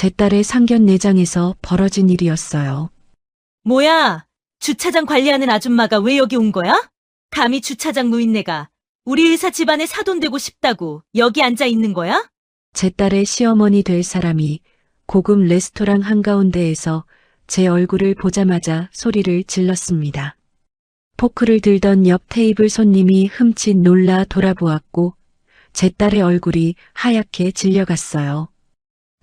제 딸의 상견 내장에서 벌어진 일이었어요. 뭐야? 주차장 관리하는 아줌마가 왜 여기 온 거야? 감히 주차장 노인네가 우리 의사 집안에 사돈되고 싶다고 여기 앉아 있는 거야? 제 딸의 시어머니 될 사람이 고급 레스토랑 한가운데에서 제 얼굴을 보자마자 소리를 질렀습니다. 포크를 들던 옆 테이블 손님이 흠칫 놀라 돌아보았고 제 딸의 얼굴이 하얗게 질려갔어요.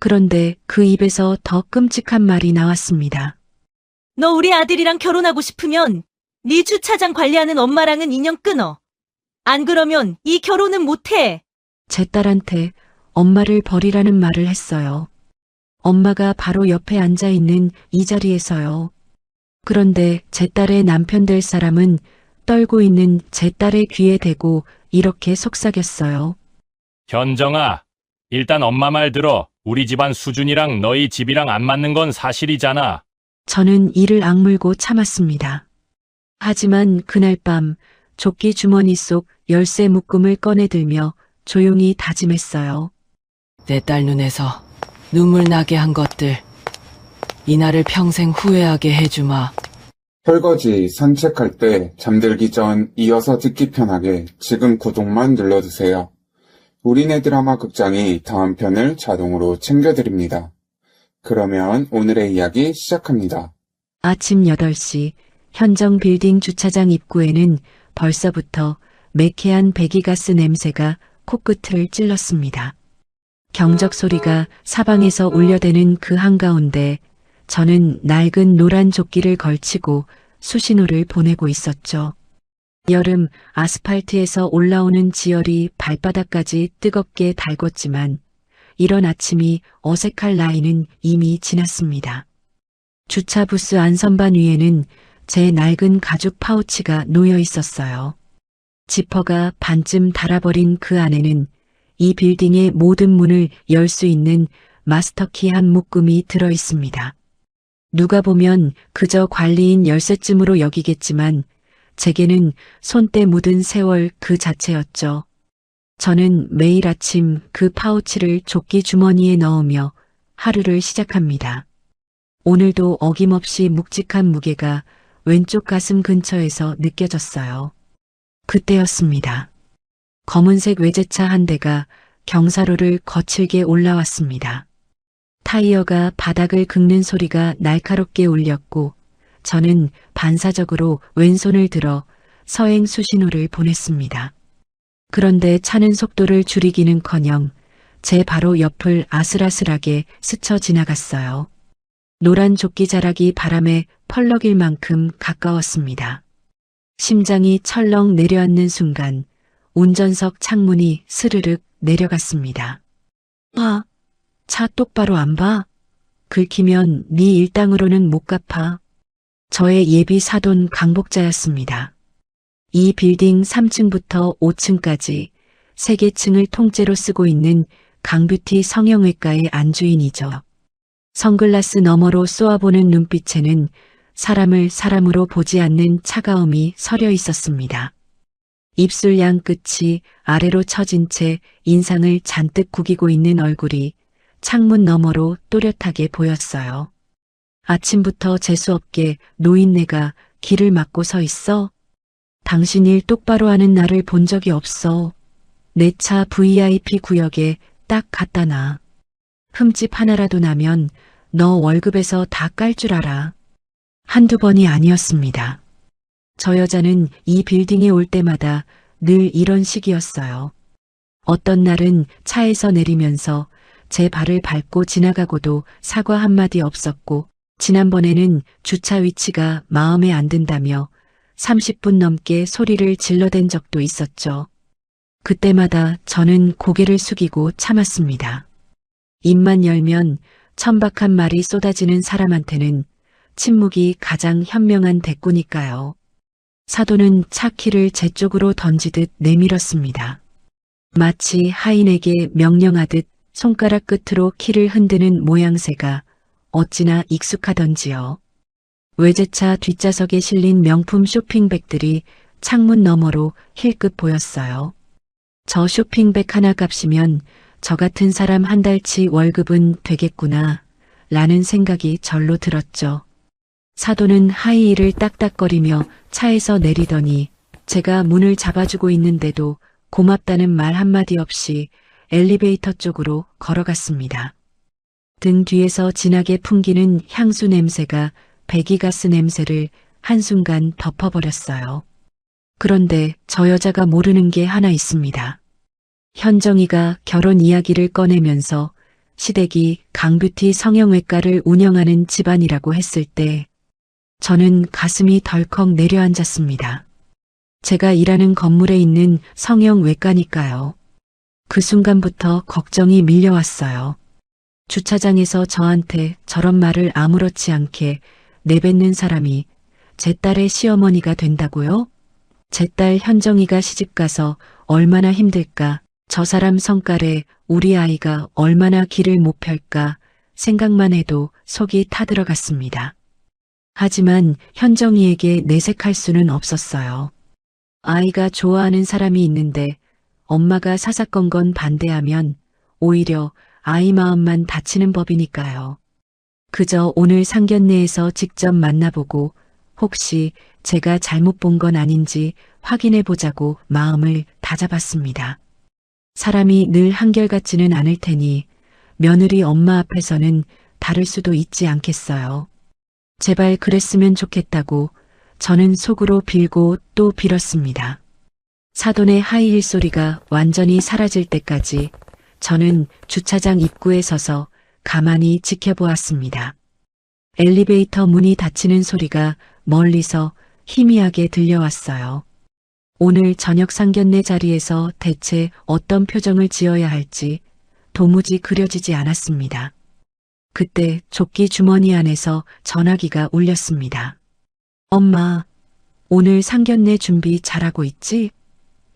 그런데 그 입에서 더 끔찍한 말이 나왔습니다. 너 우리 아들이랑 결혼하고 싶으면 네 주차장 관리하는 엄마랑은 인연 끊어. 안 그러면 이 결혼은 못해. 제 딸한테 엄마를 버리라는 말을 했어요. 엄마가 바로 옆에 앉아 있는 이 자리에서요. 그런데 제 딸의 남편 될 사람은 떨고 있는 제 딸의 귀에 대고 이렇게 속삭였어요. 현정아, 일단 엄마 말 들어. 우리 집안 수준이랑 너희 집이랑 안 맞는 건 사실이잖아. 저는 이를 악물고 참았습니다. 하지만 그날 밤 조끼 주머니 속 열쇠 묶음을 꺼내들며 조용히 다짐했어요. 내 딸 눈에서 눈물 나게 한 것들, 이날을 평생 후회하게 해주마. 설거지, 산책할 때, 잠들기 전 이어서 듣기 편하게 지금 구독만 눌러주세요. 우리네 드라마 극장이 다음 편을 자동으로 챙겨드립니다. 그러면 오늘의 이야기 시작합니다. 아침 8시 현정 빌딩 주차장 입구에는 벌써부터 매캐한 배기가스 냄새가 코끝을 찔렀습니다. 경적 소리가 사방에서 울려대는 그 한가운데 저는 낡은 노란 조끼를 걸치고 수신호를 보내고 있었죠. 여름 아스팔트에서 올라오는 지열이 발바닥까지 뜨겁게 달궜지만 이런 아침이 어색할 나이는 이미 지났습니다. 주차 부스 안선반 위에는 제 낡은 가죽 파우치가 놓여 있었어요. 지퍼가 반쯤 닳아버린 그 안에는 이 빌딩의 모든 문을 열 수 있는 마스터키 한 묶음이 들어 있습니다. 누가 보면 그저 관리인 열쇠쯤으로 여기겠지만 제게는 손때 묻은 세월 그 자체였죠. 저는 매일 아침 그 파우치를 조끼 주머니에 넣으며 하루를 시작합니다. 오늘도 어김없이 묵직한 무게가 왼쪽 가슴 근처에서 느껴졌어요. 그때였습니다. 검은색 외제차 한 대가 경사로를 거칠게 올라왔습니다. 타이어가 바닥을 긁는 소리가 날카롭게 울렸고 저는 반사적으로 왼손을 들어 서행 수신호를 보냈습니다. 그런데 차는 속도를 줄이기는커녕 제 바로 옆을 아슬아슬하게 스쳐 지나갔어요. 노란 조끼 자락이 바람에 펄럭일 만큼 가까웠습니다. 심장이 철렁 내려앉는 순간 운전석 창문이 스르륵 내려갔습니다. 아, 차 똑바로 안 봐? 긁히면 네 일당으로는 못 갚아. 저의 예비 사돈 강복자였습니다. 이 빌딩 3층부터 5층까지 3개층을 통째로 쓰고 있는 강뷰티 성형외과의 안주인이죠. 선글라스 너머로 쏘아보는 눈빛에는 사람을 사람으로 보지 않는 차가움이 서려 있었습니다. 입술 양 끝이 아래로 처진 채 인상을 잔뜩 구기고 있는 얼굴이 창문 너머로 또렷하게 보였어요. 아침부터 재수없게 노인네가 길을 막고 서 있어? 당신 일 똑바로 하는 나를 본 적이 없어. 내 차 VIP 구역에 딱 갖다 놔. 흠집 하나라도 나면 너 월급에서 다 깔 줄 알아. 한두 번이 아니었습니다. 저 여자는 이 빌딩에 올 때마다 늘 이런 식이었어요. 어떤 날은 차에서 내리면서 제 발을 밟고 지나가고도 사과 한마디 없었고 지난번에는 주차 위치가 마음에 안 든다며 30분 넘게 소리를 질러댄 적도 있었죠. 그때마다 저는 고개를 숙이고 참았습니다. 입만 열면 천박한 말이 쏟아지는 사람한테는 침묵이 가장 현명한 대꾸니까요. 사돈은 차 키를 제 쪽으로 던지듯 내밀었습니다. 마치 하인에게 명령하듯 손가락 끝으로 키를 흔드는 모양새가 어찌나 익숙하던지요. 외제차 뒷좌석에 실린 명품 쇼핑백들이 창문 너머로 힐끗 보였어요. 저 쇼핑백 하나 값이면 저 같은 사람 한 달치 월급은 되겠구나 라는 생각이 절로 들었죠. 사돈은 하이힐을 딱딱거리며 차에서 내리더니 제가 문을 잡아주고 있는데도 고맙다는 말 한마디 없이 엘리베이터 쪽으로 걸어갔습니다. 등 뒤에서 진하게 풍기는 향수 냄새가 배기가스 냄새를 한순간 덮어버렸어요. 그런데 저 여자가 모르는 게 하나 있습니다. 현정이가 결혼 이야기를 꺼내면서 시댁이 강뷰티 성형외과를 운영하는 집안이라고 했을 때 저는 가슴이 덜컥 내려앉았습니다. 제가 일하는 건물에 있는 성형외과니까요. 그 순간부터 걱정이 밀려왔어요. 주차장에서 저한테 저런 말을 아무렇지 않게 내뱉는 사람이 제 딸의 시어머니가 된다고요? 제 딸 현정이가 시집가서 얼마나 힘들까, 저 사람 성깔에 우리 아이가 얼마나 길을 못 펼까 생각만 해도 속이 타들어갔습니다. 하지만 현정이에게 내색할 수는 없었어요. 아이가 좋아하는 사람이 있는데 엄마가 사사건건 반대하면 오히려 아이 마음만 다치는 법이니까요. 그저 오늘 상견례에서 직접 만나보고 혹시 제가 잘못 본 건 아닌지 확인해 보자고 마음을 다잡았습니다. 사람이 늘 한결같지는 않을 테니 며느리 엄마 앞에서는 다를 수도 있지 않겠어요. 제발 그랬으면 좋겠다고 저는 속으로 빌고 또 빌었습니다. 사돈의 하이힐 소리가 완전히 사라질 때까지 저는 주차장 입구에 서서 가만히 지켜보았습니다. 엘리베이터 문이 닫히는 소리가 멀리서 희미하게 들려왔어요. 오늘 저녁 상견례 자리에서 대체 어떤 표정을 지어야 할지 도무지 그려지지 않았습니다. 그때 조끼 주머니 안에서 전화기가 울렸습니다. 엄마, 오늘 상견례 준비 잘하고 있지?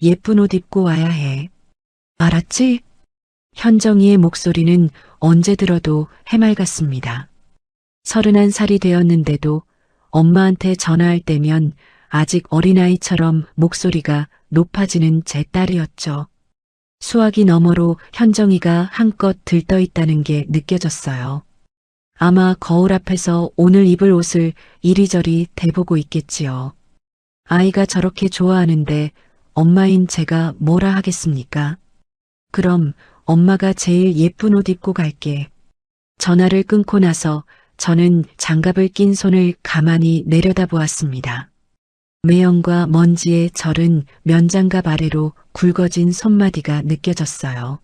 예쁜 옷 입고 와야 해. 알았지? 현정이의 목소리는 언제 들어도 해맑았습니다. 31살이 되었는데도 엄마한테 전화할 때면 아직 어린아이처럼 목소리가 높아지는 제 딸이었죠. 수화기 너머로 현정이가 한껏 들떠있다는 게 느껴졌어요. 아마 거울 앞에서 오늘 입을 옷을 이리저리 대보고 있겠지요. 아이가 저렇게 좋아하는데 엄마인 제가 뭐라 하겠습니까? 그럼 엄마가 제일 예쁜 옷 입고 갈게. 전화를 끊고 나서 저는 장갑을 낀 손을 가만히 내려다보았습니다. 매연과 먼지에 절은 면장갑 아래로 굵어진 손마디가 느껴졌어요.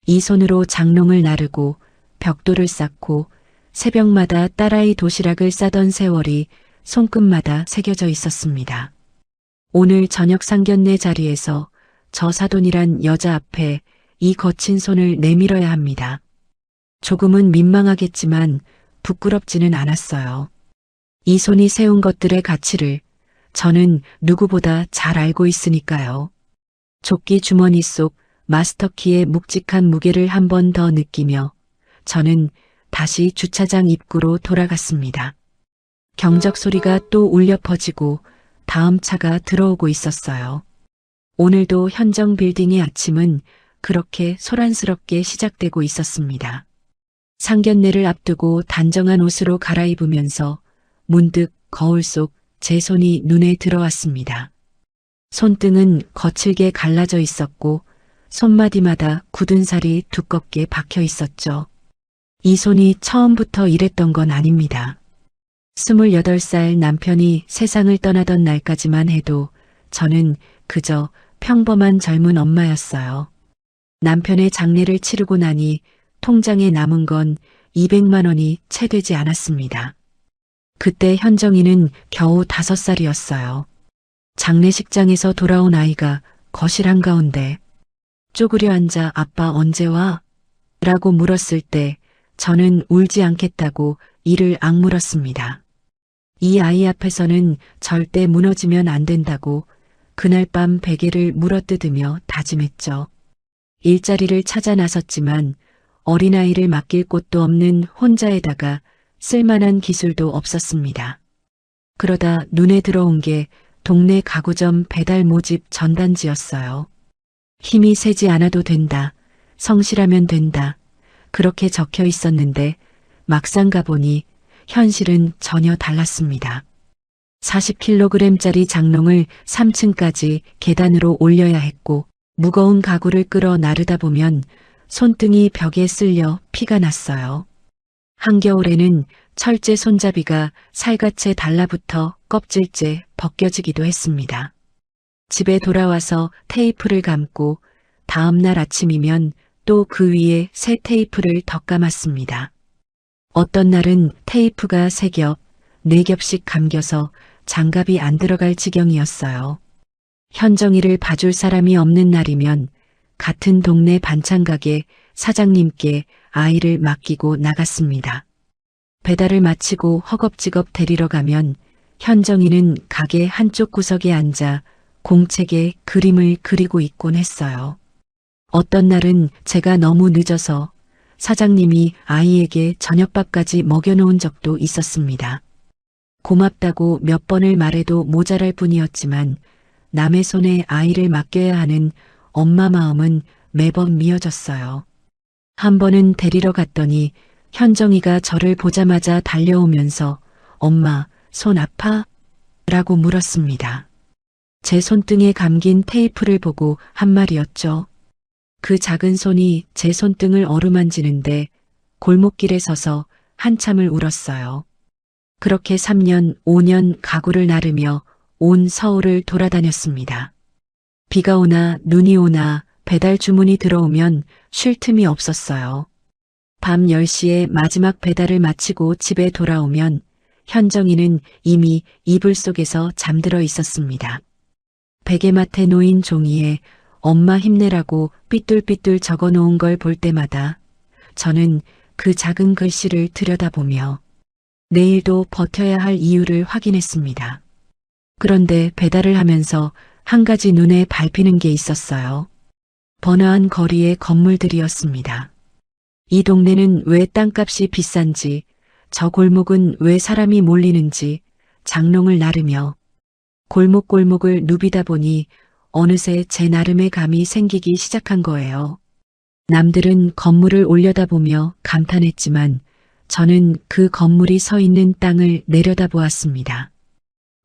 이 손으로 장롱을 나르고 벽돌을 쌓고 새벽마다 딸아이 도시락을 싸던 세월이 손끝마다 새겨져 있었습니다. 오늘 저녁 상견례 자리에서 저 사돈이란 여자 앞에 이 거친 손을 내밀어야 합니다. 조금은 민망하겠지만 부끄럽지는 않았어요. 이 손이 세운 것들의 가치를 저는 누구보다 잘 알고 있으니까요. 조끼 주머니 속 마스터키의 묵직한 무게를 한 번 더 느끼며 저는 다시 주차장 입구로 돌아갔습니다. 경적 소리가 또 울려 퍼지고 다음 차가 들어오고 있었어요. 오늘도 현정 빌딩의 아침은 그렇게 소란스럽게 시작되고 있었습니다. 상견례를 앞두고 단정한 옷으로 갈아입으면서 문득 거울 속 제 손이 눈에 들어왔습니다. 손등은 거칠게 갈라져 있었고 손마디마다 굳은 살이 두껍게 박혀 있었죠. 이 손이 처음부터 이랬던 건 아닙니다. 28살 남편이 세상을 떠나던 날까지만 해도 저는 그저 평범한 젊은 엄마였어요. 남편의 장례를 치르고 나니 통장에 남은 건 200만 원이 채 되지 않았습니다. 그때 현정이는 겨우 5살이었어요. 장례식장에서 돌아온 아이가 거실 한가운데 쪼그려 앉아 아빠 언제 와? 라고 물었을 때 저는 울지 않겠다고 이를 악물었습니다. 이 아이 앞에서는 절대 무너지면 안 된다고 그날 밤 베개를 물어뜯으며 다짐했죠. 일자리를 찾아 나섰지만 어린아이를 맡길 곳도 없는 혼자에다가 쓸만한 기술도 없었습니다. 그러다 눈에 들어온 게 동네 가구점 배달 모집 전단지였어요. 힘이 세지 않아도 된다. 성실하면 된다. 그렇게 적혀 있었는데 막상 가보니 현실은 전혀 달랐습니다. 40kg짜리 장롱을 3층까지 계단으로 올려야 했고 무거운 가구를 끌어 나르다 보면 손등이 벽에 쓸려 피가 났어요. 한겨울에는 철제 손잡이가 살갗에 달라붙어 껍질째 벗겨지기도 했습니다. 집에 돌아와서 테이프를 감고 다음 날 아침이면 또 그 위에 새 테이프를 더 감았습니다. 어떤 날은 테이프가 3겹, 4겹씩 감겨서 장갑이 안 들어갈 지경이었어요. 현정이를 봐줄 사람이 없는 날이면 같은 동네 반찬가게 사장님께 아이를 맡기고 나갔습니다. 배달을 마치고 허겁지겁 데리러 가면 현정이는 가게 한쪽 구석에 앉아 공책에 그림을 그리고 있곤 했어요. 어떤 날은 제가 너무 늦어서 사장님이 아이에게 저녁밥까지 먹여놓은 적도 있었습니다. 고맙다고 몇 번을 말해도 모자랄 뿐이었지만 남의 손에 아이를 맡겨야 하는 엄마 마음은 매번 미어졌어요. 한 번은 데리러 갔더니 현정이가 저를 보자마자 달려오면서 엄마, 손 아파? 라고 물었습니다. 제 손등에 감긴 테이프를 보고 한 말이었죠. 그 작은 손이 제 손등을 어루만지는데 골목길에 서서 한참을 울었어요. 그렇게 3년, 5년 가구를 나르며 온 서울을 돌아다녔습니다. 비가 오나 눈이 오나 배달 주문이 들어오면 쉴 틈이 없었어요. 밤 10시에 마지막 배달을 마치고 집에 돌아오면 현정이는 이미 이불 속에서 잠들어 있었습니다. 베개맡에 놓인 종이에 엄마 힘내라고 삐뚤삐뚤 적어놓은 걸 볼 때마다 저는 그 작은 글씨를 들여다보며 내일도 버텨야 할 이유를 확인했습니다. 그런데 배달을 하면서 한 가지 눈에 밟히는 게 있었어요. 번화한 거리의 건물들이었습니다. 이 동네는 왜 땅값이 비싼지, 저 골목은 왜 사람이 몰리는지 장롱을 나르며 골목골목을 누비다 보니 어느새 제 나름의 감이 생기기 시작한 거예요. 남들은 건물을 올려다보며 감탄했지만 저는 그 건물이 서 있는 땅을 내려다보았습니다.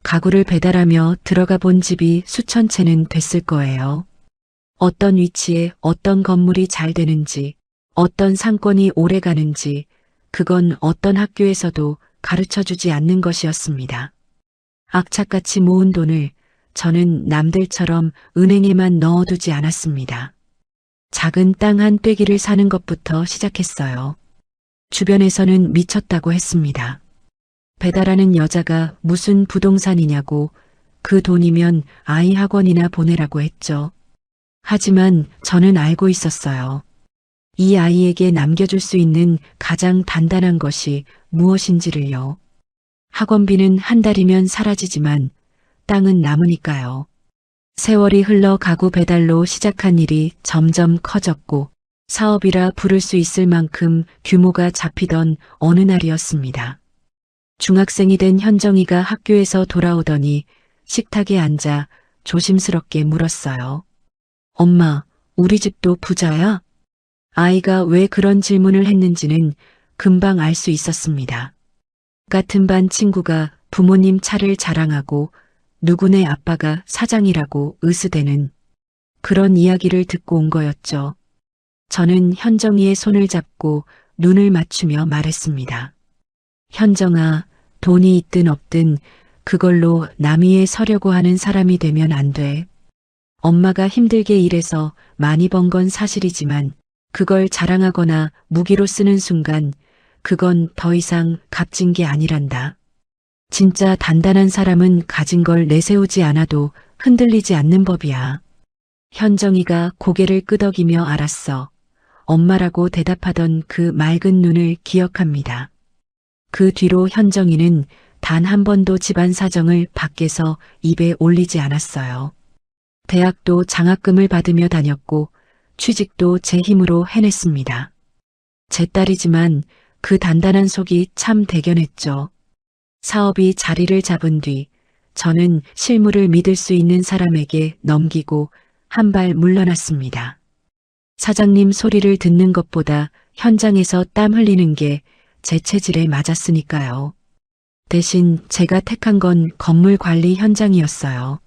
가구를 배달하며 들어가 본 집이 수천 채는 됐을 거예요. 어떤 위치에 어떤 건물이 잘 되는지, 어떤 상권이 오래 가는지, 그건 어떤 학교에서도 가르쳐주지 않는 것이었습니다. 악착같이 모은 돈을 저는 남들처럼 은행에만 넣어두지 않았습니다. 작은 땅 한 떼기를 사는 것부터 시작했어요. 주변에서는 미쳤다고 했습니다. 배달하는 여자가 무슨 부동산이냐고 그 돈이면 아이 학원이나 보내라고 했죠. 하지만 저는 알고 있었어요. 이 아이에게 남겨줄 수 있는 가장 단단한 것이 무엇인지를요. 학원비는 한 달이면 사라지지만 땅은 남으니까요. 세월이 흘러 가구 배달로 시작한 일이 점점 커졌고 사업이라 부를 수 있을 만큼 규모가 잡히던 어느 날이었습니다. 중학생이 된 현정이가 학교에서 돌아오더니 식탁에 앉아 조심스럽게 물었어요. 엄마, 우리 집도 부자야? 아이가 왜 그런 질문을 했는지는 금방 알 수 있었습니다. 같은 반 친구가 부모님 차를 자랑하고 누구네 아빠가 사장이라고 으스대는 그런 이야기를 듣고 온 거였죠. 저는 현정이의 손을 잡고 눈을 맞추며 말했습니다. 현정아, 돈이 있든 없든 그걸로 남 위에 서려고 하는 사람이 되면 안 돼. 엄마가 힘들게 일해서 많이 번 건 사실이지만 그걸 자랑하거나 무기로 쓰는 순간 그건 더 이상 값진 게 아니란다. 진짜 단단한 사람은 가진 걸 내세우지 않아도 흔들리지 않는 법이야. 현정이가 고개를 끄덕이며 알았어. 엄마라고 대답하던 그 맑은 눈을 기억합니다. 그 뒤로 현정이는 단 한 번도 집안 사정을 밖에서 입에 올리지 않았어요. 대학도 장학금을 받으며 다녔고 취직도 제 힘으로 해냈습니다. 제 딸이지만 그 단단한 속이 참 대견했죠. 사업이 자리를 잡은 뒤 저는 실물을 믿을 수 있는 사람에게 넘기고 한 발 물러났습니다. 사장님 소리를 듣는 것보다 현장에서 땀 흘리는 게 제 체질에 맞았으니까요. 대신 제가 택한 건 건물 관리 현장이었어요.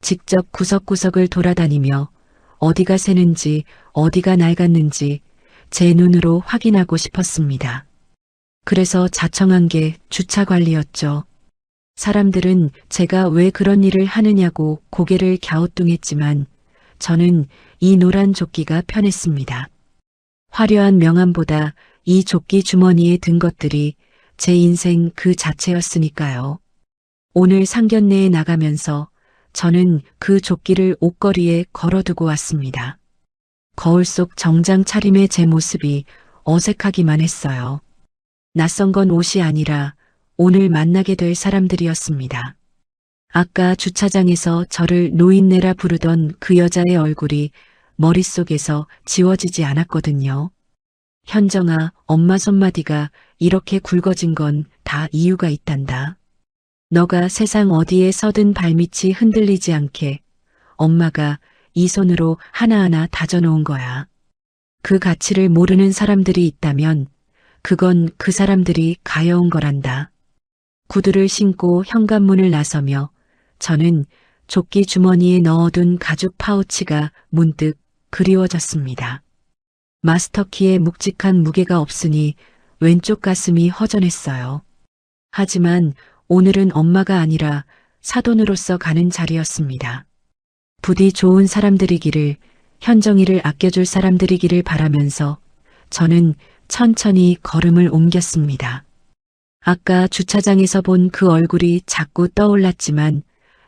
직접 구석구석을 돌아다니며 어디가 새는지 어디가 낡았는지 제 눈으로 확인하고 싶었습니다. 그래서 자청한 게 주차 관리였죠. 사람들은 제가 왜 그런 일을 하느냐고 고개를 갸우뚱했지만 저는 이 노란 조끼가 편했습니다. 화려한 명함보다 이 조끼 주머니에 든 것들이 제 인생 그 자체였으니까요. 오늘 상견례에 나가면서 저는 그 조끼를 옷걸이에 걸어두고 왔습니다. 거울 속 정장 차림의 제 모습이 어색하기만 했어요. 낯선 건 옷이 아니라 오늘 만나게 될 사람들이었습니다. 아까 주차장에서 저를 노인네라 부르던 그 여자의 얼굴이 머릿속에서 지워지지 않았거든요. 현정아, 엄마 손마디가 이렇게 굵어진 건 다 이유가 있단다. 너가 세상 어디에 서든 발밑이 흔들리지 않게 엄마가 이 손으로 하나하나 다져놓은 거야. 그 가치를 모르는 사람들이 있다면 그건 그 사람들이 가여운 거란다. 구두를 신고 현관문을 나서며 저는 조끼 주머니에 넣어둔 가죽 파우치가 문득 그리워졌습니다. 마스터키에 묵직한 무게가 없으니 왼쪽 가슴이 허전했어요. 하지만 오늘은 엄마가 아니라 사돈으로서 가는 자리였습니다. 부디 좋은 사람들이기를, 현정이를 아껴줄 사람들이기를 바라면서 저는 천천히 걸음을 옮겼습니다. 아까 주차장에서 본 그 얼굴이 자꾸 떠올랐지만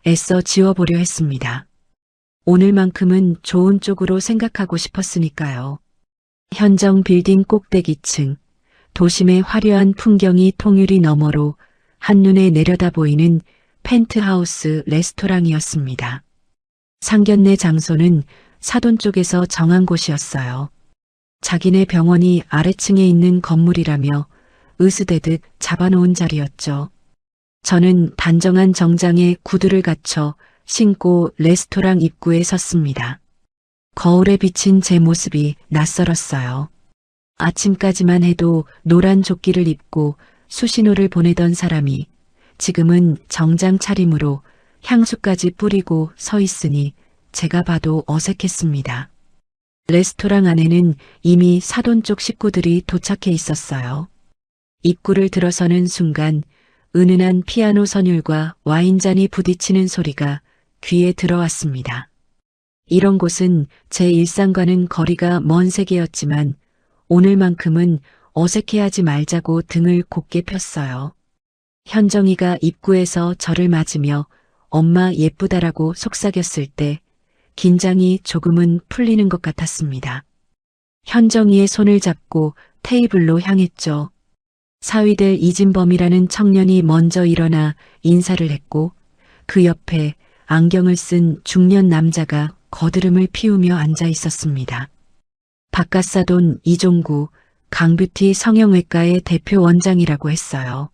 애써 지워보려 했습니다. 오늘만큼은 좋은 쪽으로 생각하고 싶었으니까요. 현정 빌딩 꼭대기층, 도심의 화려한 풍경이 통유리 너머로 한눈에 내려다 보이는 펜트하우스 레스토랑이었습니다. 상견례 장소는 사돈 쪽에서 정한 곳이었어요. 자기네 병원이 아래층에 있는 건물이라며 으스대듯 잡아놓은 자리였죠. 저는 단정한 정장에 구두를 갖춰 신고 레스토랑 입구에 섰습니다. 거울에 비친 제 모습이 낯설었어요. 아침까지만 해도 노란 조끼를 입고 수신호를 보내던 사람이 지금은 정장 차림으로 향수까지 뿌리고 서 있으니 제가 봐도 어색했습니다. 레스토랑 안에는 이미 사돈 쪽 식구들이 도착해 있었어요. 입구를 들어서는 순간 은은한 피아노 선율과 와인잔이 부딪히는 소리가 귀에 들어왔습니다. 이런 곳은 제 일상과는 거리가 먼 세계였지만 오늘만큼은 어색해하지 말자고 등을 곧게 폈어요. 현정이가 입구에서 저를 맞으며 엄마 예쁘다라고 속삭였을 때 긴장이 조금은 풀리는 것 같았습니다. 현정이의 손을 잡고 테이블로 향했죠. 사위될 이진범이라는 청년이 먼저 일어나 인사를 했고 그 옆에 안경을 쓴 중년 남자가 거드름을 피우며 앉아 있었습니다. 바깥사돈 이종구, 강뷰티 성형외과의 대표 원장이라고 했어요.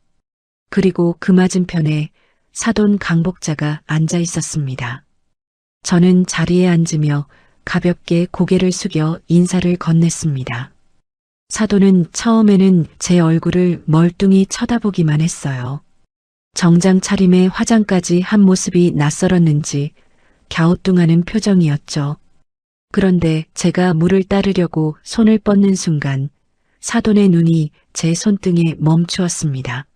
그리고 그 맞은편에 사돈 강복자가 앉아 있었습니다. 저는 자리에 앉으며 가볍게 고개를 숙여 인사를 건넸습니다. 사돈은 처음에는 제 얼굴을 멀뚱히 쳐다보기만 했어요. 정장 차림에 화장까지 한 모습이 낯설었는지 갸우뚱하는 표정이었죠. 그런데 제가 물을 따르려고 손을 뻗는 순간 사돈의 눈이 제 손등에 멈추었습니다.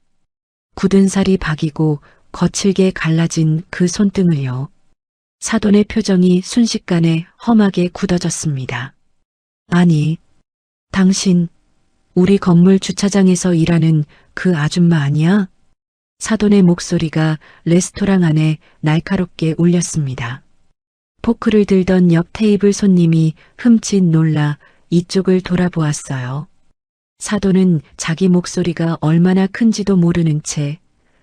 굳은 살이 박이고 거칠게 갈라진 그 손등을요. 사돈의 표정이 순식간에 험하게 굳어졌습니다. 아니, 당신 우리 건물 주차장에서 일하는 그 아줌마 아니야? 사돈의 목소리가 레스토랑 안에 날카롭게 울렸습니다. 포크를 들던 옆 테이블 손님이 흠칫 놀라 이쪽을 돌아보았어요. 사돈은 자기 목소리가 얼마나 큰지도 모르는 채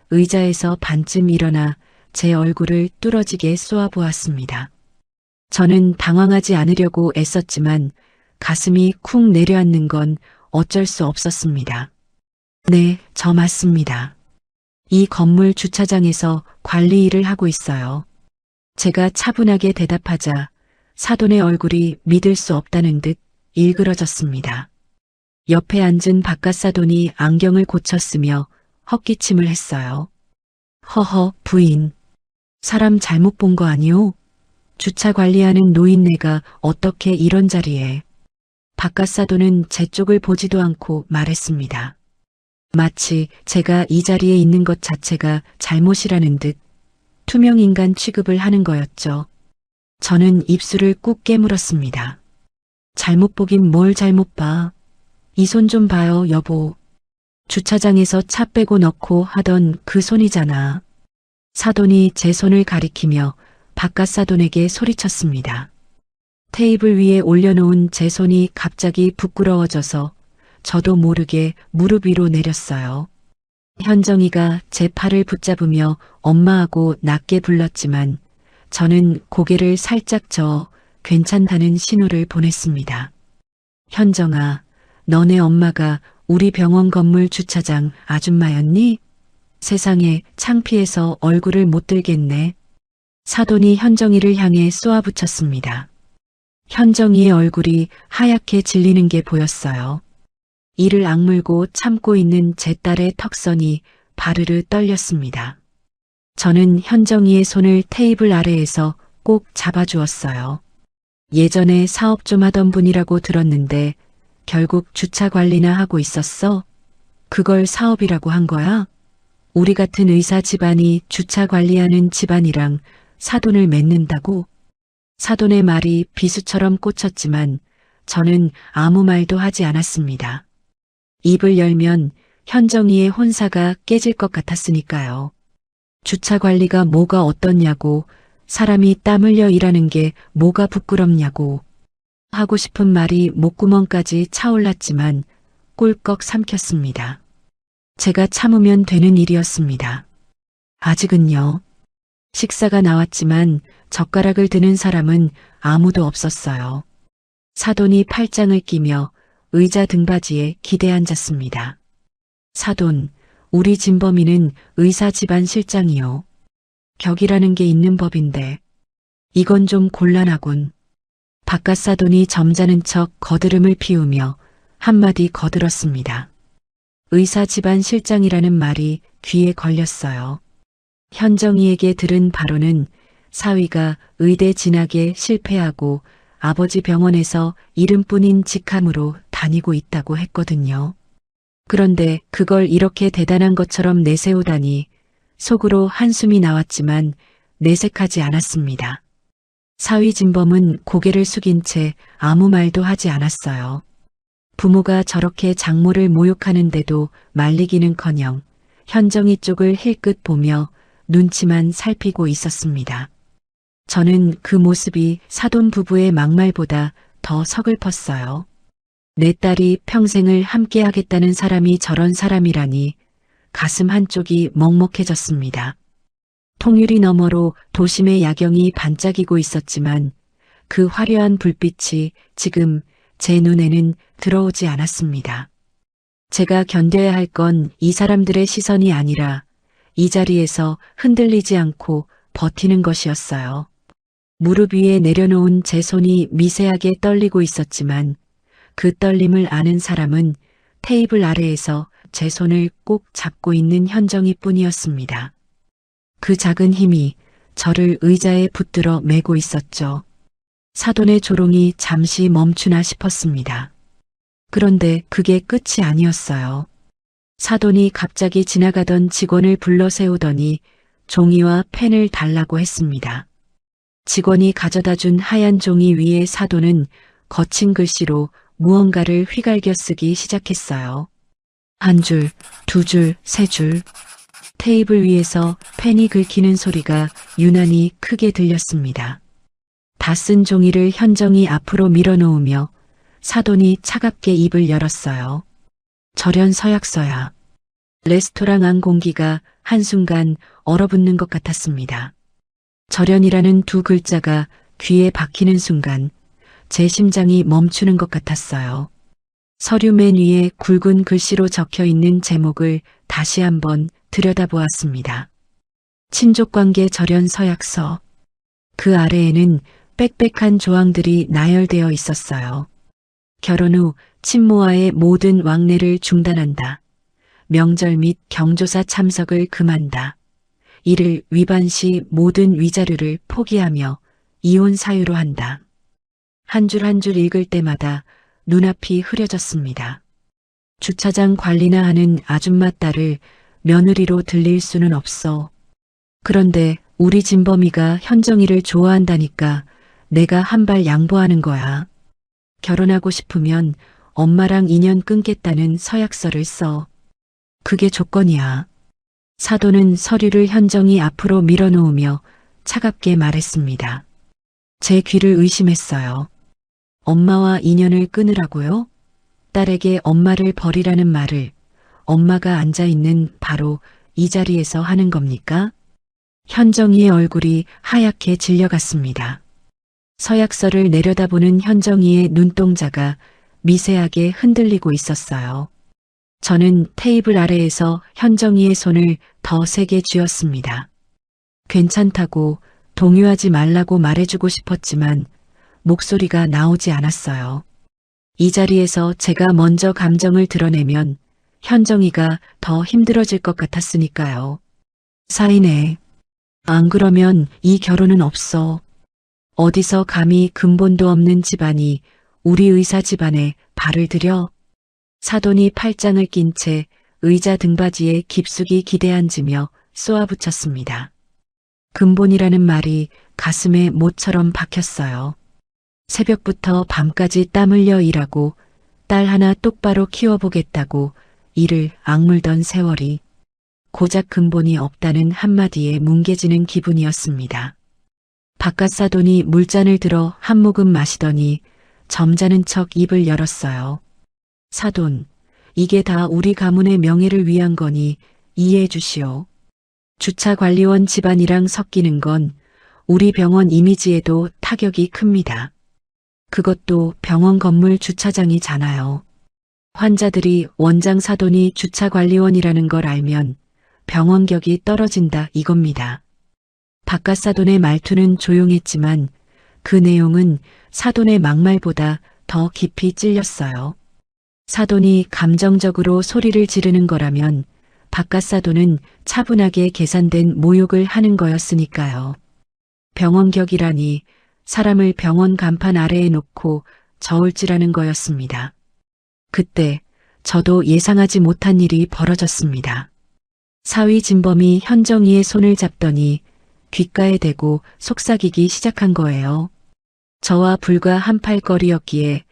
의자에서 반쯤 일어나 제 얼굴을 뚫어지게 쏘아보았습니다. 저는 당황하지 않으려고 애썼지만 가슴이 쿵 내려앉는 건 어쩔 수 없었습니다. 네, 저 맞습니다. 이 건물 주차장에서 관리 일을 하고 있어요. 제가 차분하게 대답하자 사돈의 얼굴이 믿을 수 없다는 듯 일그러졌습니다. 옆에 앉은 박가사돈이 안경을 고쳤으며 헛기침을 했어요. 허허, 부인. 사람 잘못 본 거 아니오? 주차 관리하는 노인네가 어떻게 이런 자리에. 박가사돈은 제 쪽을 보지도 않고 말했습니다. 마치 제가 이 자리에 있는 것 자체가 잘못이라는 듯 투명인간 취급을 하는 거였죠. 저는 입술을 꾹 깨물었습니다. 잘못 보긴 뭘 잘못 봐. 이 손 좀 봐요, 여보. 주차장에서 차 빼고 넣고 하던 그 손이잖아. 사돈이 제 손을 가리키며 박가사돈에게 소리쳤습니다. 테이블 위에 올려놓은 제 손이 갑자기 부끄러워져서 저도 모르게 무릎 위로 내렸어요. 현정이가 제 팔을 붙잡으며 엄마하고 낮게 불렀지만 저는 고개를 살짝 저어 괜찮다는 신호를 보냈습니다. 현정아, 너네 엄마가 우리 병원 건물 주차장 아줌마였니? 세상에 창피해서 얼굴을 못 들겠네. 사돈이 현정이를 향해 쏘아붙였습니다. 현정이의 얼굴이 하얗게 질리는 게 보였어요. 이를 악물고 참고 있는 제 딸의 턱선이 바르르 떨렸습니다. 저는 현정이의 손을 테이블 아래에서 꼭 잡아주었어요. 예전에 사업 좀 하던 분이라고 들었는데 결국 주차 관리나 하고 있었어? 그걸 사업이라고 한 거야? 우리 같은 의사 집안이 주차 관리하는 집안이랑 사돈을 맺는다고? 사돈의 말이 비수처럼 꽂혔지만 저는 아무 말도 하지 않았습니다. 입을 열면 현정이의 혼사가 깨질 것 같았으니까요. 주차 관리가 뭐가 어떻냐고, 사람이 땀 흘려 일하는 게 뭐가 부끄럽냐고. 하고 싶은 말이 목구멍까지 차올랐지만 꿀꺽 삼켰습니다. 제가 참으면 되는 일이었습니다. 아직은요. 식사가 나왔지만 젓가락을 드는 사람은 아무도 없었어요. 사돈이 팔짱을 끼며 의자 등받이에 기대 앉았습니다. 사돈, 우리 진범이는 의사 집안 실장이요. 격이라는 게 있는 법인데 이건 좀 곤란하군. 박가사돈이 점잖은 척 거드름을 피우며 한마디 거들었습니다. 의사 집안 실장이라는 말이 귀에 걸렸어요. 현정이에게 들은 바로는 사위가 의대 진학에 실패하고 아버지 병원에서 이름뿐인 직함으로 다니고 있다고 했거든요. 그런데 그걸 이렇게 대단한 것처럼 내세우다니 속으로 한숨이 나왔지만 내색하지 않았습니다. 사위 진범은 고개를 숙인 채 아무 말도 하지 않았어요. 부모가 저렇게 장모를 모욕하는데도 말리기는커녕 현정이 쪽을 힐끗 보며 눈치만 살피고 있었습니다. 저는 그 모습이 사돈 부부의 막말보다 더 서글펐어요. 내 딸이 평생을 함께하겠다는 사람이 저런 사람이라니 가슴 한쪽이 먹먹해졌습니다. 통유리 너머로 도심의 야경이 반짝이고 있었지만 그 화려한 불빛이 지금 제 눈에는 들어오지 않았습니다. 제가 견뎌야 할 건 이 사람들의 시선이 아니라 이 자리에서 흔들리지 않고 버티는 것이었어요. 무릎 위에 내려놓은 제 손이 미세하게 떨리고 있었지만 그 떨림을 아는 사람은 테이블 아래에서 제 손을 꼭 잡고 있는 현정이 뿐이었습니다. 그 작은 힘이 저를 의자에 붙들어 매고 있었죠. 사돈의 조롱이 잠시 멈추나 싶었습니다. 그런데 그게 끝이 아니었어요. 사돈이 갑자기 지나가던 직원을 불러 세우더니 종이와 펜을 달라고 했습니다. 직원이 가져다 준 하얀 종이 위에 사돈은 거친 글씨로 무언가를 휘갈겨 쓰기 시작했어요. 한 줄, 두 줄, 세 줄. 테이블 위에서 펜이 긁히는 소리가 유난히 크게 들렸습니다. 다 쓴 종이를 현정이 앞으로 밀어놓으며 사돈이 차갑게 입을 열었어요. 절연 서약서야. 레스토랑 안 공기가 한순간 얼어붙는 것 같았습니다. 절연이라는 두 글자가 귀에 박히는 순간 제 심장이 멈추는 것 같았어요. 서류 맨 위에 굵은 글씨로 적혀 있는 제목을 다시 한번 들여다보았습니다. 친족관계 절연 서약서. 그 아래에는 빽빽한 조항들이 나열되어 있었어요. 결혼 후 친모와의 모든 왕래를 중단한다. 명절 및 경조사 참석을 금한다. 이를 위반 시 모든 위자료를 포기하며 이혼 사유로 한다. 한 줄 한 줄 읽을 때마다 눈앞이 흐려졌습니다. 주차장 관리나 하는 아줌마 딸을 며느리로 들릴 수는 없어. 그런데 우리 진범이가 현정이를 좋아한다니까 내가 한 발 양보하는 거야. 결혼하고 싶으면 엄마랑 인연 끊겠다는 서약서를 써. 그게 조건이야. 사돈은 서류를 현정이 앞으로 밀어놓으며 차갑게 말했습니다. 제 귀를 의심했어요. 엄마와 인연을 끊으라고요? 딸에게 엄마를 버리라는 말을 엄마가 앉아있는 바로 이 자리에서 하는 겁니까? 현정이의 얼굴이 하얗게 질려갔습니다. 서약서를 내려다보는 현정이의 눈동자가 미세하게 흔들리고 있었어요. 저는 테이블 아래에서 현정이의 손을 더 세게 쥐었습니다. 괜찮다고 동요하지 말라고 말해주고 싶었지만 목소리가 나오지 않았어요. 이 자리에서 제가 먼저 감정을 드러내면 현정이가 더 힘들어질 것 같았으니까요. 사인해. 안 그러면 이 결혼은 없어. 어디서 감히 근본도 없는 집안이 우리 의사 집안에 발을 들여? 사돈이 팔짱을 낀 채 의자 등받이에 깊숙이 기대앉으며 쏘아붙였습니다. 근본이라는 말이 가슴에 못처럼 박혔어요. 새벽부터 밤까지 땀 흘려 일하고 딸 하나 똑바로 키워보겠다고 이를 악물던 세월이 고작 근본이 없다는 한마디에 뭉개지는 기분이었습니다. 바깥 사돈이 물잔을 들어 한 모금 마시더니 점잖은 척 입을 열었어요. 사돈, 이게 다 우리 가문의 명예를 위한 거니 이해해 주시오. 주차관리원 집안이랑 섞이는 건 우리 병원 이미지에도 타격이 큽니다. 그것도 병원 건물 주차장이잖아요. 환자들이 원장 사돈이 주차관리원이라는 걸 알면 병원격이 떨어진다 이겁니다. 바깥 사돈의 말투는 조용했지만 그 내용은 사돈의 막말보다 더 깊이 찔렸어요. 사돈이 감정적으로 소리를 지르는 거라면 바깥 사돈은 차분하게 계산된 모욕을 하는 거였으니까요. 병원격이라니 사람을 병원 간판 아래에 놓고 저울질하는 거였습니다. 그때 저도 예상하지 못한 일이 벌어졌습니다. 사위 진범이 현정이의 손을 잡더니 귓가에 대고 속삭이기 시작한 거예요. 저와 불과 한 팔 거리였기에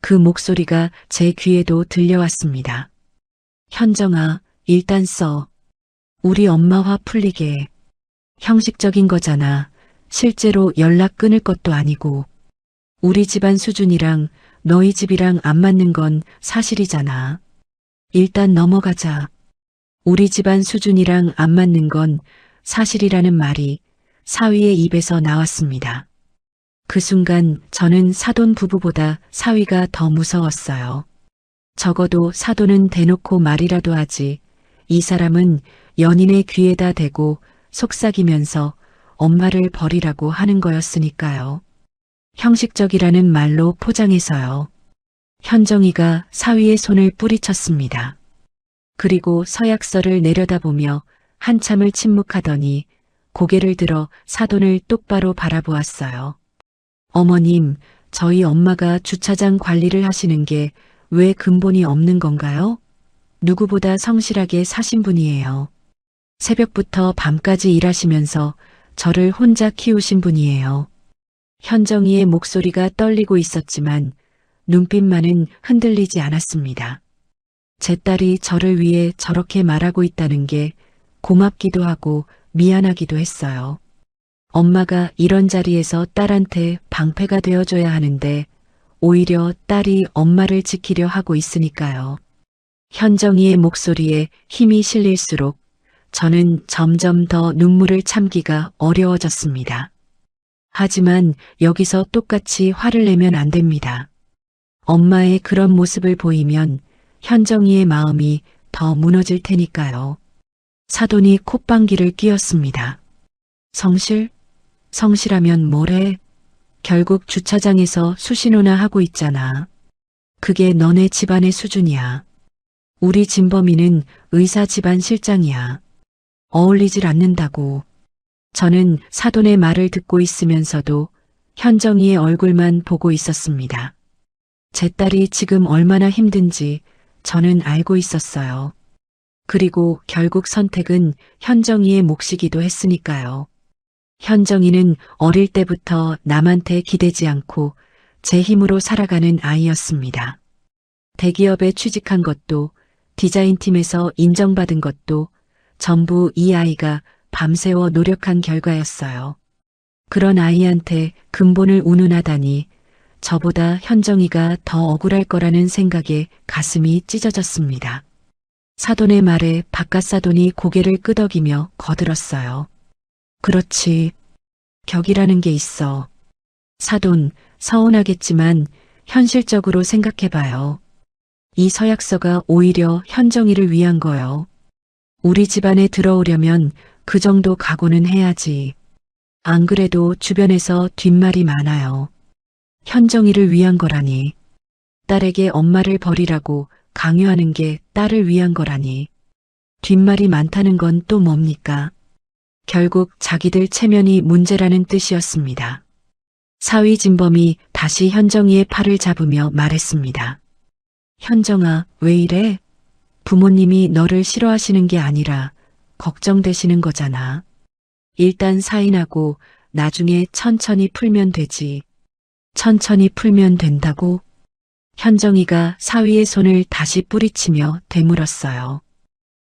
그 목소리가 제 귀에도 들려왔습니다. 현정아, 일단 써. 우리 엄마 화 풀리게. 형식적인 거잖아. 실제로 연락 끊을 것도 아니고. 우리 집안 수준이랑 너희 집이랑 안 맞는 건 사실이잖아. 일단 넘어가자. 우리 집안 수준이랑 안 맞는 건 사실이라는 말이 사위의 입에서 나왔습니다. 그 순간 저는 사돈 부부보다 사위가 더 무서웠어요. 적어도 사돈은 대놓고 말이라도 하지. 이 사람은 연인의 귀에다 대고 속삭이면서 엄마를 버리라고 하는 거였으니까요. 형식적이라는 말로 포장해서요. 현정이가 사위의 손을 뿌리쳤습니다. 그리고 서약서를 내려다보며 한참을 침묵하더니 고개를 들어 사돈을 똑바로 바라보았어요. 어머님, 저희 엄마가 주차장 관리를 하시는 게 왜 근본이 없는 건가요? 누구보다 성실하게 사신 분이에요. 새벽부터 밤까지 일하시면서 저를 혼자 키우신 분이에요. 현정이의 목소리가 떨리고 있었지만 눈빛만은 흔들리지 않았습니다. 제 딸이 저를 위해 저렇게 말하고 있다는 게 고맙기도 하고 미안하기도 했어요. 엄마가 이런 자리에서 딸한테 방패가 되어줘야 하는데 오히려 딸이 엄마를 지키려 하고 있으니까요. 현정이의 목소리에 힘이 실릴수록 저는 점점 더 눈물을 참기가 어려워졌습니다. 하지만 여기서 똑같이 화를 내면 안 됩니다. 엄마의 그런 모습을 보이면 현정이의 마음이 더 무너질 테니까요. 사돈이 콧방귀를 뀌었습니다. 성실? 성실하면 뭐래? 결국 주차장에서 수신호나 하고 있잖아. 그게 너네 집안의 수준이야. 우리 진범이는 의사 집안 실장이야. 어울리질 않는다고. 저는 사돈의 말을 듣고 있으면서도 현정이의 얼굴만 보고 있었습니다. 제 딸이 지금 얼마나 힘든지 저는 알고 있었어요. 그리고 결국 선택은 현정이의 몫이기도 했으니까요. 현정이는 어릴 때부터 남한테 기대지 않고 제 힘으로 살아가는 아이였습니다. 대기업에 취직한 것도 디자인팀에서 인정받은 것도 전부 이 아이가 밤새워 노력한 결과였어요. 그런 아이한테 근본을 운운하다니 저보다 현정이가 더 억울할 거라는 생각에 가슴이 찢어졌습니다. 사돈의 말에 바깥 사돈이 고개를 끄덕이며 거들었어요. 그렇지. 격이라는 게 있어. 사돈, 서운하겠지만 현실적으로 생각해봐요. 이 서약서가 오히려 현정이를 위한 거요. 우리 집안에 들어오려면 그 정도 각오는 해야지. 안 그래도 주변에서 뒷말이 많아요. 현정이를 위한 거라니. 딸에게 엄마를 버리라고 강요하는 게 딸을 위한 거라니. 뒷말이 많다는 건 또 뭡니까? 결국 자기들 체면이 문제라는 뜻이었습니다. 사위 진범이 다시 현정이의 팔을 잡으며 말했습니다. 현정아, 왜 이래? 부모님이 너를 싫어하시는 게 아니라 걱정되시는 거잖아. 일단 사인하고 나중에 천천히 풀면 되지. 천천히 풀면 된다고? 현정이가 사위의 손을 다시 뿌리치며 되물었어요.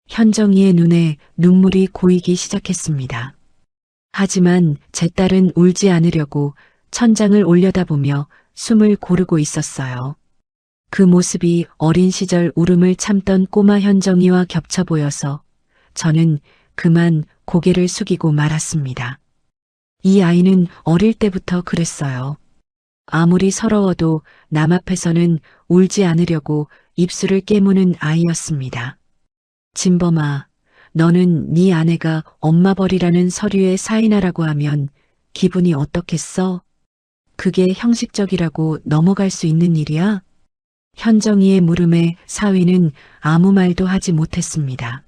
현정이의 눈에 눈물이 고이기 시작했습니다. 하지만 제 딸은 울지 않으려고 천장을 올려다보며 숨을 고르고 있었어요. 그 모습이 어린 시절 울음을 참던 꼬마 현정이와 겹쳐 보여서 저는 그만 고개를 숙이고 말았습니다. 이 아이는 어릴 때부터 그랬어요. 아무리 서러워도 남 앞에서는 울지 않으려고 입술을 깨무는 아이였습니다. 진범아, 너는 네 아내가 엄마 버리라는 서류에 사인하라고 하면 기분이 어떻겠어? 그게 형식적이라고 넘어갈 수 있는 일이야? 현정이의 물음에 사위는 아무 말도 하지 못했습니다.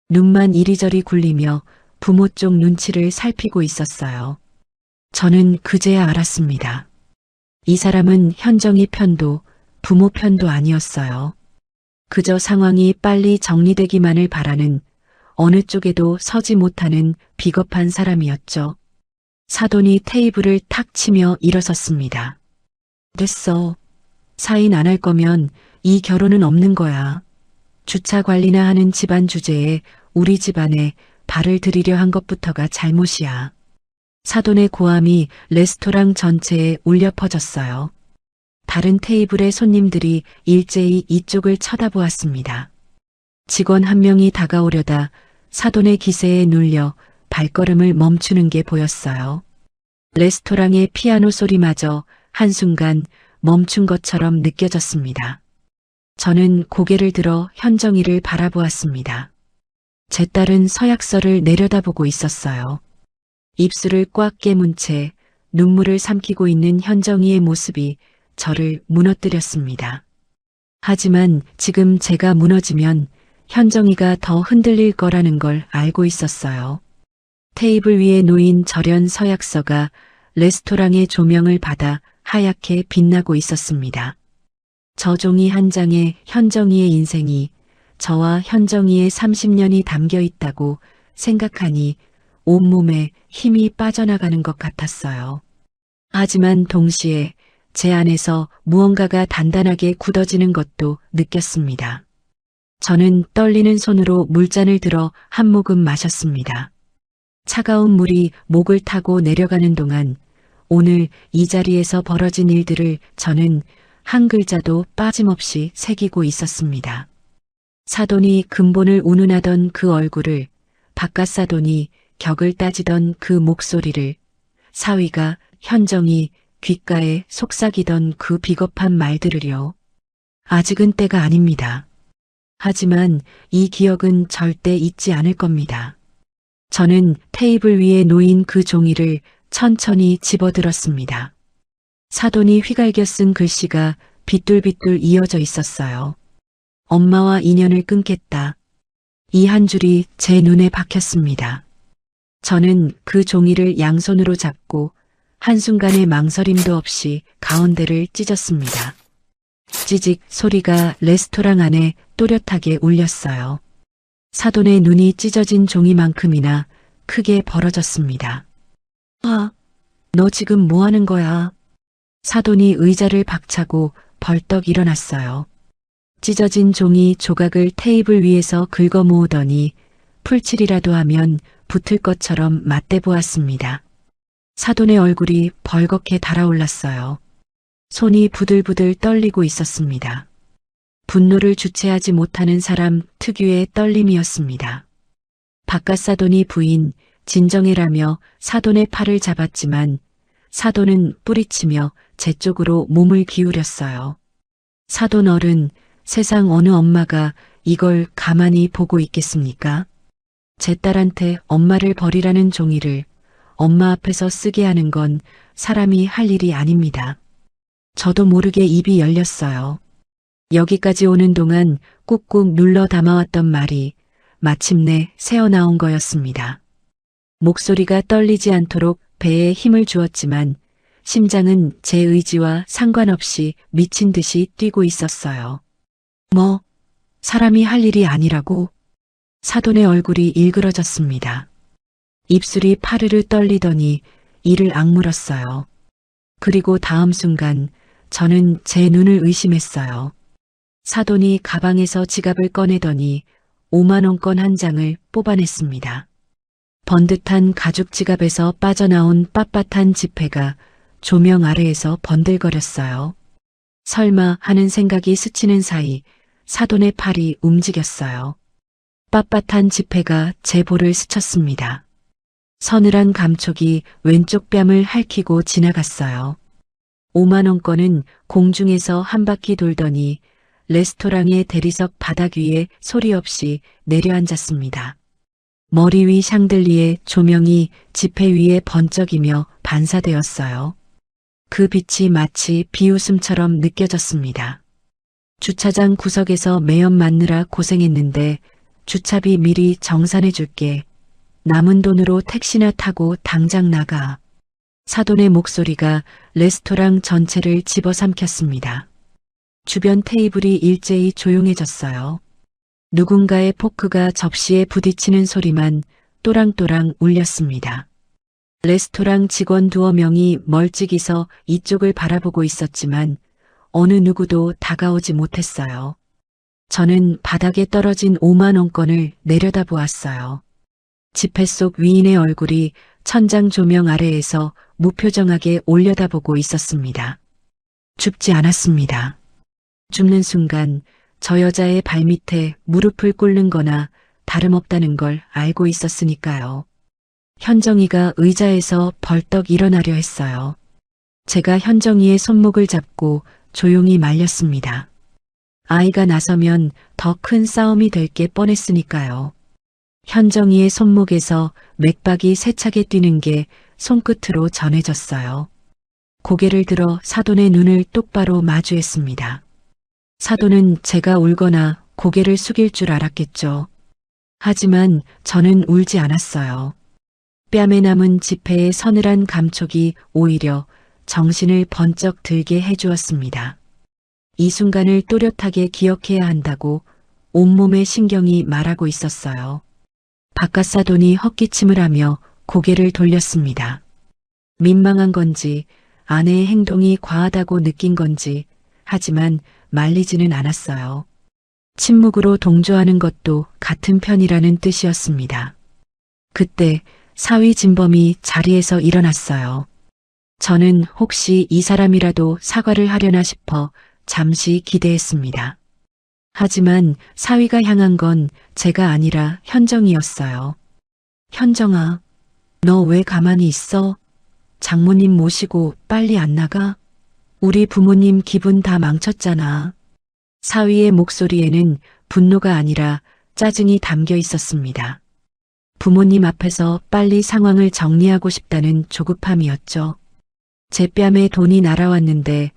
눈만 이리저리 굴리며 부모 쪽 눈치를 살피고 있었어요. 저는 그제야 알았습니다. 이 사람은 현정이 편도 부모 편도 아니었어요. 그저 상황이 빨리 정리되기만을 바라는 어느 쪽에도 서지 못하는 비겁한 사람이었죠. 사돈이 테이블을 탁 치며 일어섰습니다. 됐어. 사인 안 할 거면 이 결혼은 없는 거야. 주차 관리나 하는 집안 주제에 우리 집안에 발을 들이려 한 것부터가 잘못이야. 사돈의 고함이 레스토랑 전체에 울려 퍼졌어요. 다른 테이블의 손님들이 일제히 이쪽을 쳐다보았습니다. 직원 한 명이 다가오려다 사돈의 기세에 눌려 발걸음을 멈추는 게 보였어요. 레스토랑의 피아노 소리마저 한순간 멈춘 것처럼 느껴졌습니다. 저는 고개를 들어 현정이를 바라보았습니다. 제 딸은 서약서를 내려다보고 있었어요. 입술을 꽉 깨문 채 눈물을 삼키고 있는 현정이의 모습이 저를 무너뜨렸습니다. 하지만 지금 제가 무너지면 현정이가 더 흔들릴 거라는 걸 알고 있었어요. 테이블 위에 놓인 절연 서약서가 레스토랑의 조명을 받아 하얗게 빛나고 있었습니다. 저 종이 한 장에 현정이의 인생이, 저와 현정이의 30년이 담겨 있다고 생각하니 온몸에 힘이 빠져나가는 것 같았어요. 하지만 동시에 제 안에서 무언가가 단단하게 굳어지는 것도 느꼈습니다. 저는 떨리는 손으로 물잔을 들어 한 모금 마셨습니다. 차가운 물이 목을 타고 내려가는 동안 오늘 이 자리에서 벌어진 일들을 저는 한 글자도 빠짐없이 새기고 있었습니다. 사돈이 근본을 운운하던 그 얼굴을, 바깥 사돈이 격을 따지던 그 목소리를, 사위가 현정이 귓가에 속삭이던 그 비겁한 말들을요. 아직은 때가 아닙니다. 하지만 이 기억은 절대 잊지 않을 겁니다. 저는 테이블 위에 놓인 그 종이를 천천히 집어들었습니다. 사돈이 휘갈겨 쓴 글씨가 빗둘빗둘 이어져 있었어요. 엄마와 인연을 끊겠다. 이 한 줄이 제 눈에 박혔습니다. 저는 그 종이를 양손으로 잡고 한순간의 망설임도 없이 가운데를 찢었습니다. 찌직 소리가 레스토랑 안에 또렷하게 울렸어요. 사돈의 눈이 찢어진 종이만큼이나 크게 벌어졌습니다. 아, 너 지금 뭐 하는 거야? 사돈이 의자를 박차고 벌떡 일어났어요. 찢어진 종이 조각을 테이블 위에서 긁어 모으더니 풀칠이라도 하면 붙을 것처럼 맞대보았습니다. 사돈의 얼굴이 벌겋게 달아올랐어요. 손이 부들부들 떨리고 있었습니다. 분노를 주체하지 못하는 사람 특유의 떨림이었습니다. 바깥 사돈이 부인 진정해라며 사돈의 팔을 잡았지만 사돈은 뿌리치며 제 쪽으로 몸을 기울였어요. 사돈 어른, 세상 어느 엄마가 이걸 가만히 보고 있겠습니까? 제 딸한테 엄마를 버리라는 종이를 엄마 앞에서 쓰게 하는 건 사람이 할 일이 아닙니다. 저도 모르게 입이 열렸어요. 여기까지 오는 동안 꾹꾹 눌러 담아왔던 말이 마침내 새어나온 거였습니다. 목소리가 떨리지 않도록 배에 힘을 주었지만 심장은 제 의지와 상관없이 미친 듯이 뛰고 있었어요. 뭐, 사람이 할 일이 아니라고? 사돈의 얼굴이 일그러졌습니다. 입술이 파르르 떨리더니 이를 악물었어요. 그리고 다음 순간 저는 제 눈을 의심했어요. 사돈이 가방에서 지갑을 꺼내더니 5만 원권 한 장을 뽑아냈습니다. 번듯한 가죽 지갑에서 빠져나온 빳빳한 지폐가 조명 아래에서 번들거렸어요. 설마 하는 생각이 스치는 사이 사돈의 팔이 움직였어요. 빳빳한 지폐가 제 볼을 스쳤습니다. 서늘한 감촉이 왼쪽 뺨을 핥히고 지나갔어요. 5만 원권은 공중에서 한 바퀴 돌더니 레스토랑의 대리석 바닥 위에 소리 없이 내려앉았습니다. 머리 위 샹들리에 조명이 지폐 위에 번쩍이며 반사되었어요. 그 빛이 마치 비웃음처럼 느껴졌습니다. 주차장 구석에서 매연 맞느라 고생했는데 주차비 미리 정산해 줄게. 남은 돈으로 택시나 타고 당장 나가. 사돈의 목소리가 레스토랑 전체를 집어삼켰습니다. 주변 테이블이 일제히 조용해졌어요. 누군가의 포크가 접시에 부딪히는 소리만 또랑또랑 울렸습니다. 레스토랑 직원 2명이 멀찍이서 이쪽을 바라보고 있었지만 어느 누구도 다가오지 못했어요. 저는 바닥에 떨어진 5만 원권을 내려다보았어요. 지폐 속 위인의 얼굴이 천장 조명 아래에서 무표정하게 올려다보고 있었습니다. 죽지 않았습니다. 죽는 순간 저 여자의 발밑에 무릎을 꿇는 거나 다름없다는 걸 알고 있었으니까요. 현정이가 의자에서 벌떡 일어나려 했어요. 제가 현정이의 손목을 잡고 조용히 말렸습니다. 아이가 나서면 더 큰 싸움이 될 게 뻔했으니까요. 현정이의 손목에서 맥박이 세차게 뛰는 게 손끝으로 전해졌어요. 고개를 들어 사돈의 눈을 똑바로 마주했습니다. 사돈은 제가 울거나 고개를 숙일 줄 알았겠죠. 하지만 저는 울지 않았어요. 뺨에 남은 지폐의 서늘한 감촉이 오히려 정신을 번쩍 들게 해주었습니다. 이 순간을 또렷하게 기억해야 한다고 온몸의 신경이 말하고 있었어요. 바깥 사돈이 헛기침을 하며 고개를 돌렸습니다. 민망한 건지 아내의 행동이 과하다고 느낀 건지 하지만 말리지는 않았어요. 침묵으로 동조하는 것도 같은 편이라는 뜻이었습니다. 그때 사위 진범이 자리에서 일어났어요. 저는 혹시 이 사람이라도 사과를 하려나 싶어 잠시 기대했습니다. 하지만 사위가 향한 건 제가 아니라 현정이었어요. 현정아, 너 왜 가만히 있어? 장모님 모시고 빨리 안 나가? 우리 부모님 기분 다 망쳤잖아. 사위의 목소리에는 분노가 아니라 짜증이 담겨 있었습니다. 부모님 앞에서 빨리 상황을 정리하고 싶다는 조급함이었죠. 제 뺨에 돈이 날아왔는데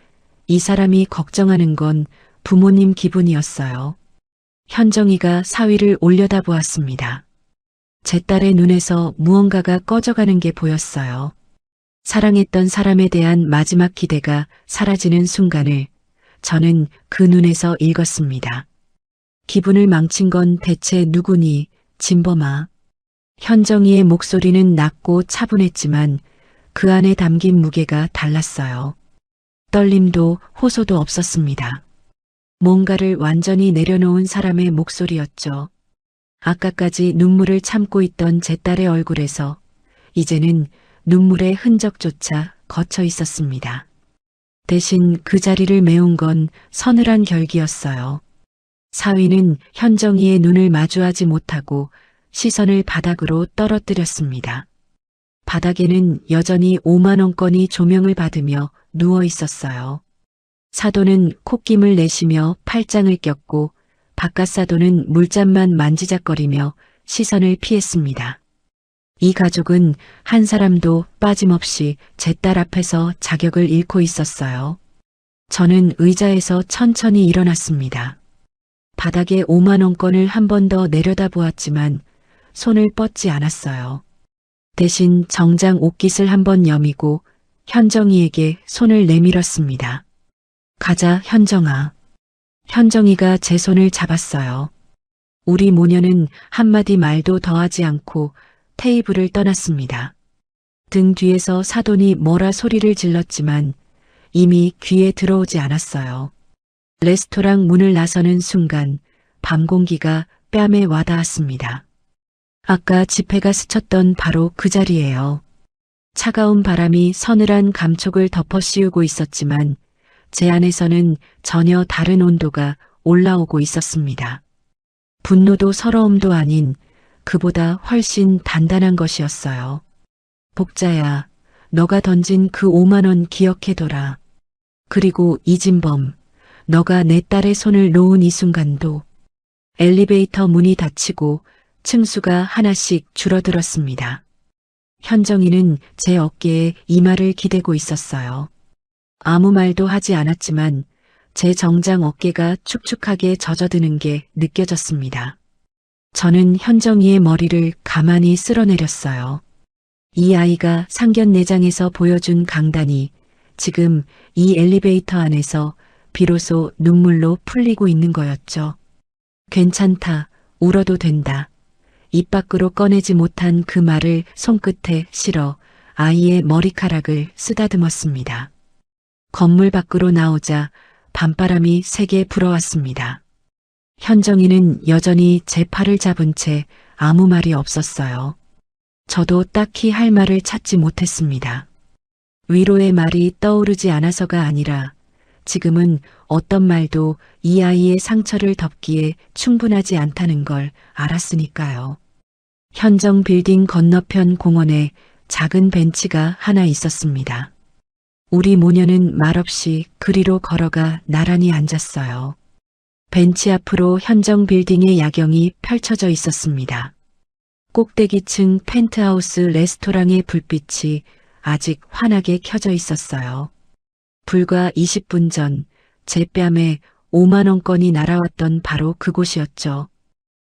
이 사람이 걱정하는 건 부모님 기분이었어요. 현정이가 사위를 올려다보았습니다. 제 딸의 눈에서 무언가가 꺼져가는 게 보였어요. 사랑했던 사람에 대한 마지막 기대가 사라지는 순간을 저는 그 눈에서 읽었습니다. 기분을 망친 건 대체 누구니, 진범아. 현정이의 목소리는 낮고 차분했지만 그 안에 담긴 무게가 달랐어요. 떨림도 호소도 없었습니다. 뭔가를 완전히 내려놓은 사람의 목소리였죠. 아까까지 눈물을 참고 있던 제 딸의 얼굴에서 이제는 눈물의 흔적조차 거쳐 있었습니다. 대신 그 자리를 메운 건 서늘한 결기였어요. 사위는 현정이의 눈을 마주하지 못하고 시선을 바닥으로 떨어뜨렸습니다. 바닥에는 여전히 5만 원권이 조명을 받으며 누워 있었어요. 사돈은 콧김을 내쉬며 팔짱을 꼈고 바깥 사돈은 물잔만 만지작거리며 시선을 피했습니다. 이 가족은 한 사람도 빠짐없이 제 딸 앞에서 자격을 잃고 있었어요. 저는 의자에서 천천히 일어났습니다. 바닥에 5만 원권을 한 번 더 내려다보았지만 손을 뻗지 않았어요. 대신 정장 옷깃을 한번 여미고 현정이에게 손을 내밀었습니다. 가자, 현정아. 현정이가 제 손을 잡았어요. 우리 모녀는 한마디 말도 더하지 않고 테이블을 떠났습니다. 등 뒤에서 사돈이 뭐라 소리를 질렀지만 이미 귀에 들어오지 않았어요. 레스토랑 문을 나서는 순간 밤 공기가 뺨에 와닿았습니다. 아까 지폐가 스쳤던 바로 그 자리예요. 차가운 바람이 서늘한 감촉을 덮어 씌우고 있었지만 제 안에서는 전혀 다른 온도가 올라오고 있었습니다. 분노도 서러움도 아닌 그보다 훨씬 단단한 것이었어요. 복자야, 너가 던진 그 5만 원 기억해둬라. 그리고 이진범, 너가 내 딸의 손을 놓은 이 순간도. 엘리베이터 문이 닫히고 층수가 하나씩 줄어들었습니다. 현정이는 제 어깨에 이마를 기대고 있었어요. 아무 말도 하지 않았지만 제 정장 어깨가 축축하게 젖어드는 게 느껴졌습니다. 저는 현정이의 머리를 가만히 쓸어내렸어요. 이 아이가 상견례장에서 보여준 강단이 지금 이 엘리베이터 안에서 비로소 눈물로 풀리고 있는 거였죠. 괜찮다, 울어도 된다. 입 밖으로 꺼내지 못한 그 말을 손끝에 실어 아이의 머리카락을 쓰다듬었습니다. 건물 밖으로 나오자 밤바람이 세게 불어왔습니다. 현정이는 여전히 제 팔을 잡은 채 아무 말이 없었어요. 저도 딱히 할 말을 찾지 못했습니다. 위로의 말이 떠오르지 않아서가 아니라 지금은 어떤 말도 이 아이의 상처를 덮기에 충분하지 않다는 걸 알았으니까요. 현정 빌딩 건너편 공원에 작은 벤치가 하나 있었습니다. 우리 모녀는 말없이 그리로 걸어가 나란히 앉았어요. 벤치 앞으로 현정 빌딩의 야경이 펼쳐져 있었습니다. 꼭대기층 펜트하우스 레스토랑의 불빛이 아직 환하게 켜져 있었어요. 불과 20분 전 제 뺨에 5만 원권이 날아왔던 바로 그곳이었죠.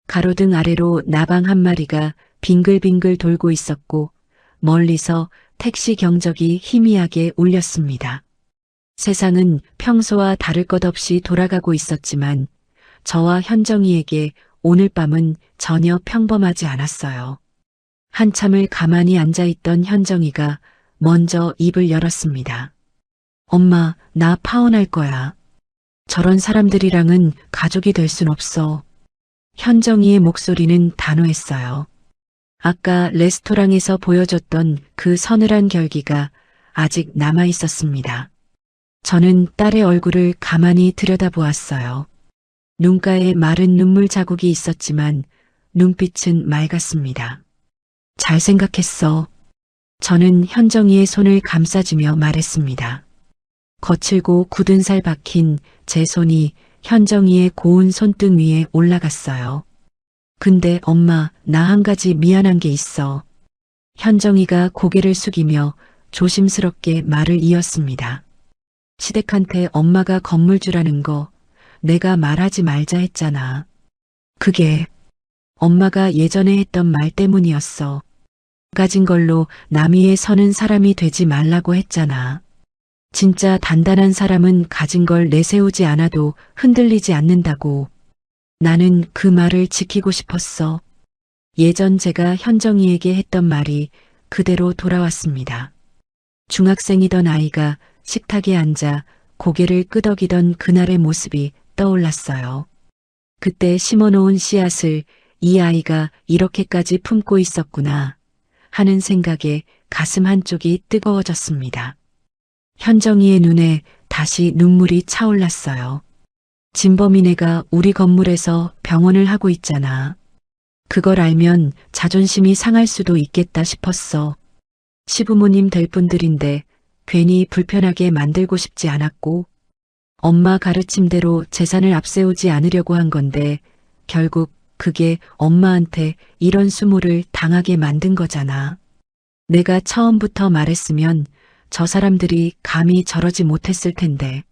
가로등 아래로 나방 한 마리가 빙글빙글 돌고 있었고 멀리서 택시 경적이 희미하게 울렸습니다. 세상은 평소와 다를 것 없이 돌아가고 있었지만 저와 현정이에게 오늘 밤은 전혀 평범하지 않았어요. 한참을 가만히 앉아있던 현정이가 먼저 입을 열었습니다. 엄마, 나 파혼할 거야. 저런 사람들이랑은 가족이 될 순 없어. 현정이의 목소리는 단호했어요. 아까 레스토랑에서 보여줬던 그 서늘한 결기가 아직 남아 있었습니다. 저는 딸의 얼굴을 가만히 들여다보았어요. 눈가에 마른 눈물 자국이 있었지만 눈빛은 맑았습니다. 잘 생각했어. 저는 현정이의 손을 감싸주며 말했습니다. 거칠고 굳은 살 박힌 제 손이 현정이의 고운 손등 위에 올라갔어요. 근데 엄마, 나 한 가지 미안한 게 있어. 현정이가 고개를 숙이며 조심스럽게 말을 이었습니다. 시댁한테 엄마가 건물주라는 거 내가 말하지 말자 했잖아. 그게 엄마가 예전에 했던 말 때문이었어. 가진 걸로 남 위에 서는 사람이 되지 말라고 했잖아. 진짜 단단한 사람은 가진 걸 내세우지 않아도 흔들리지 않는다고. 나는 그 말을 지키고 싶었어. 예전 제가 현정이에게 했던 말이 그대로 돌아왔습니다. 중학생이던 아이가 식탁에 앉아 고개를 끄덕이던 그날의 모습이 떠올랐어요. 그때 심어놓은 씨앗을 이 아이가 이렇게까지 품고 있었구나 하는 생각에 가슴 한쪽이 뜨거워졌습니다. 현정이의 눈에 다시 눈물이 차올랐어요. 진범이네가 우리 건물에서 병원을 하고 있잖아. 그걸 알면 자존심이 상할 수도 있겠다 싶었어. 시부모님 될 분들인데 괜히 불편하게 만들고 싶지 않았고 엄마 가르침대로 재산을 앞세우지 않으려고 한 건데 결국 그게 엄마한테 이런 수모를 당하게 만든 거잖아. 내가 처음부터 말했으면 저 사람들이 감히 저러지 못했을 텐데.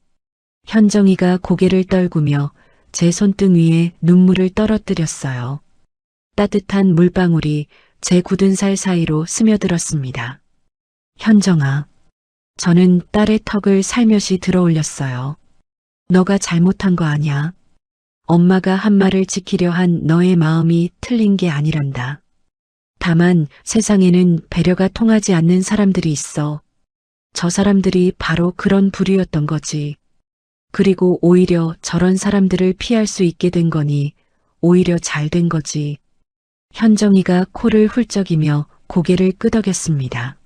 현정이가 고개를 떨구며 제 손등 위에 눈물을 떨어뜨렸어요. 따뜻한 물방울이 제 굳은 살 사이로 스며들었습니다. 현정아, 저는 딸의 턱을 살며시 들어올렸어요. 너가 잘못한 거 아니야. 엄마가 한 말을 지키려 한 너의 마음이 틀린 게 아니란다. 다만 세상에는 배려가 통하지 않는 사람들이 있어. 저 사람들이 바로 그런 부류였던 거지. 그리고 오히려 저런 사람들을 피할 수 있게 된 거니 오히려 잘 된 거지. 현정이가 코를 훌쩍이며 고개를 끄덕였습니다.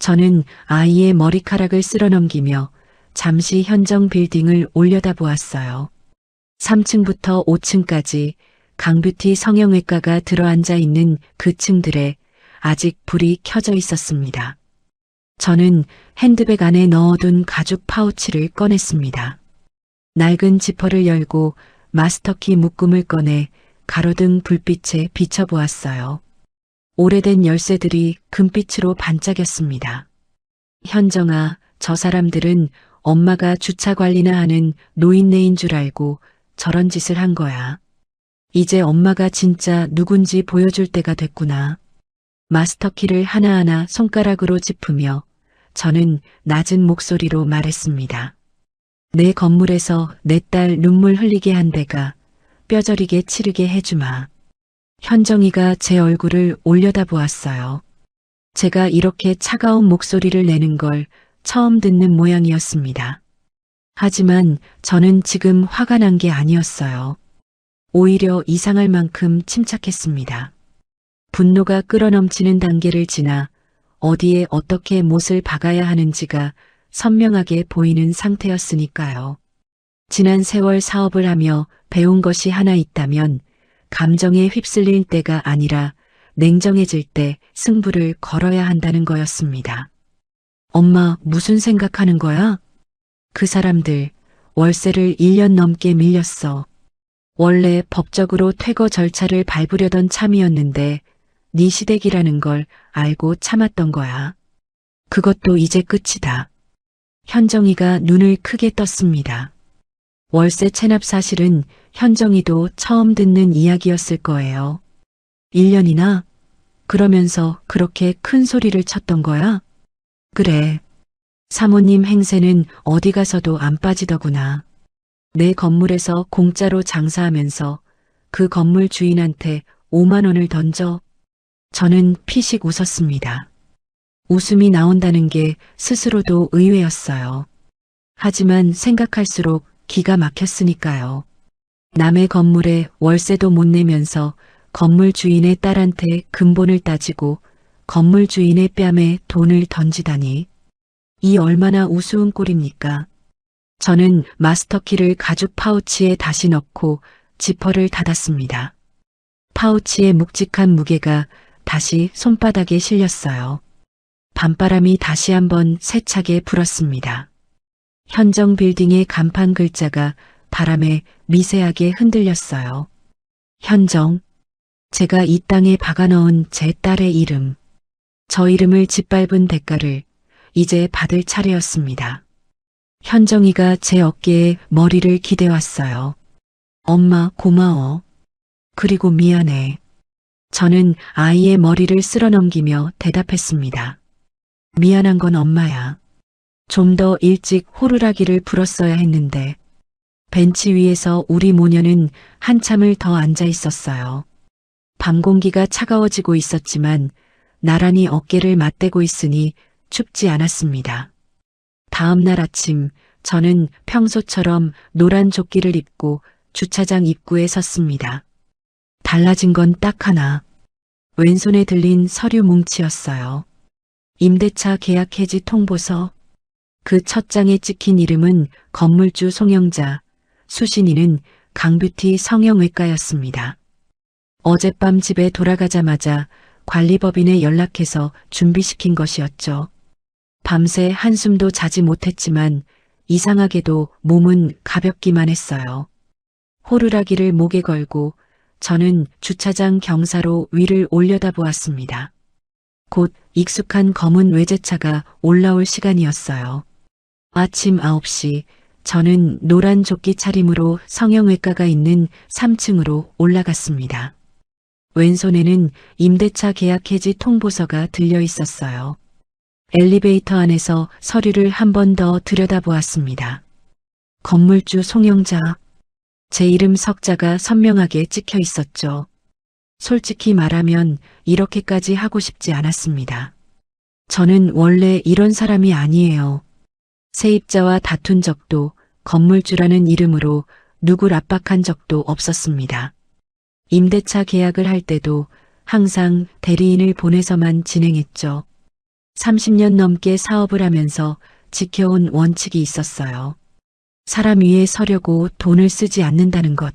저는 아이의 머리카락을 쓸어넘기며 잠시 현정 빌딩을 올려다보았어요. 3층부터 5층까지 강뷰티 성형외과가 들어앉아 있는 그 층들에 아직 불이 켜져 있었습니다. 저는 핸드백 안에 넣어둔 가죽 파우치를 꺼냈습니다. 낡은 지퍼를 열고 마스터키 묶음을 꺼내 가로등 불빛에 비춰보았어요. 오래된 열쇠들이 금빛으로 반짝였습니다. 현정아, 저 사람들은 엄마가 주차 관리나 하는 노인네인 줄 알고 저런 짓을 한 거야. 이제 엄마가 진짜 누군지 보여줄 때가 됐구나. 마스터키를 하나하나 손가락으로 짚으며 저는 낮은 목소리로 말했습니다. 내 건물에서 내 딸 눈물 흘리게 한 데가 뼈저리게 치르게 해주마. 현정이가 제 얼굴을 올려다보았어요. 제가 이렇게 차가운 목소리를 내는 걸 처음 듣는 모양이었습니다. 하지만 저는 지금 화가 난 게 아니었어요. 오히려 이상할 만큼 침착했습니다. 분노가 끌어넘치는 단계를 지나 어디에 어떻게 못을 박아야 하는지가 선명하게 보이는 상태였으니까요. 지난 세월 사업을 하며 배운 것이 하나 있다면 감정에 휩쓸릴 때가 아니라 냉정해질 때 승부를 걸어야 한다는 거였습니다. 엄마, 무슨 생각하는 거야? 그 사람들 월세를 1년 넘게 밀렸어. 원래 법적으로 퇴거 절차를 밟으려던 참이었는데 네 시댁이라는 걸 알고 참았던 거야. 그것도 이제 끝이다. 현정이가 눈을 크게 떴습니다. 월세 체납 사실은 현정이도 처음 듣는 이야기였을 거예요. 1년이나? 그러면서 그렇게 큰 소리를 쳤던 거야? 그래. 사모님 행세는 어디 가서도 안 빠지더구나. 내 건물에서 공짜로 장사하면서 그 건물 주인한테 5만 원을 던져. 저는 피식 웃었습니다. 웃음이 나온다는 게 스스로도 의외였어요. 하지만 생각할수록 기가 막혔으니까요. 남의 건물에 월세도 못 내면서 건물 주인의 딸한테 근본을 따지고 건물 주인의 뺨에 돈을 던지다니. 이 얼마나 우스운 꼴입니까? 저는 마스터키를 가죽 파우치에 다시 넣고 지퍼를 닫았습니다. 파우치의 묵직한 무게가 다시 손바닥에 실렸어요. 밤바람이 다시 한번 세차게 불었습니다. 현정 빌딩의 간판 글자가 바람에 미세하게 흔들렸어요. 현정, 제가 이 땅에 박아넣은 제 딸의 이름, 저 이름을 짓밟은 대가를 이제 받을 차례였습니다. 현정이가 제 어깨에 머리를 기대왔어요. 엄마, 고마워. 그리고 미안해. 저는 아이의 머리를 쓸어넘기며 대답했습니다. 미안한 건 엄마야. 좀 더 일찍 호루라기를 불었어야 했는데. 벤치 위에서 우리 모녀는 한참을 더 앉아 있었어요. 밤 공기가 차가워지고 있었지만 나란히 어깨를 맞대고 있으니 춥지 않았습니다. 다음 날 아침 저는 평소처럼 노란 조끼를 입고 주차장 입구에 섰습니다. 달라진 건 딱 하나. 왼손에 들린 서류 뭉치였어요. 임대차 계약 해지 통보서. 그 첫 장에 찍힌 이름은 건물주 송영자, 수신인은 강뷰티 성형외과였습니다. 어젯밤 집에 돌아가자마자 관리법인에 연락해서 준비시킨 것이었죠. 밤새 한숨도 자지 못했지만 이상하게도 몸은 가볍기만 했어요. 호루라기를 목에 걸고 저는 주차장 경사로 위를 올려다보았습니다. 곧 익숙한 검은 외제차가 올라올 시간이었어요. 아침 9시 저는 노란 조끼 차림으로 성형외과가 있는 3층으로 올라갔습니다. 왼손에는 임대차 계약 해지 통보서가 들려 있었어요. 엘리베이터 안에서 서류를 한 번 더 들여다보았습니다. 건물주 송영자. 제 이름 석자가 선명하게 찍혀 있었죠. 솔직히 말하면 이렇게까지 하고 싶지 않았습니다. 저는 원래 이런 사람이 아니에요. 세입자와 다툰 적도 건물주라는 이름으로 누굴 압박한 적도 없었습니다. 임대차 계약을 할 때도 항상 대리인을 보내서만 진행했죠. 30년 넘게 사업을 하면서 지켜온 원칙이 있었어요. 사람 위에 서려고 돈을 쓰지 않는다는 것.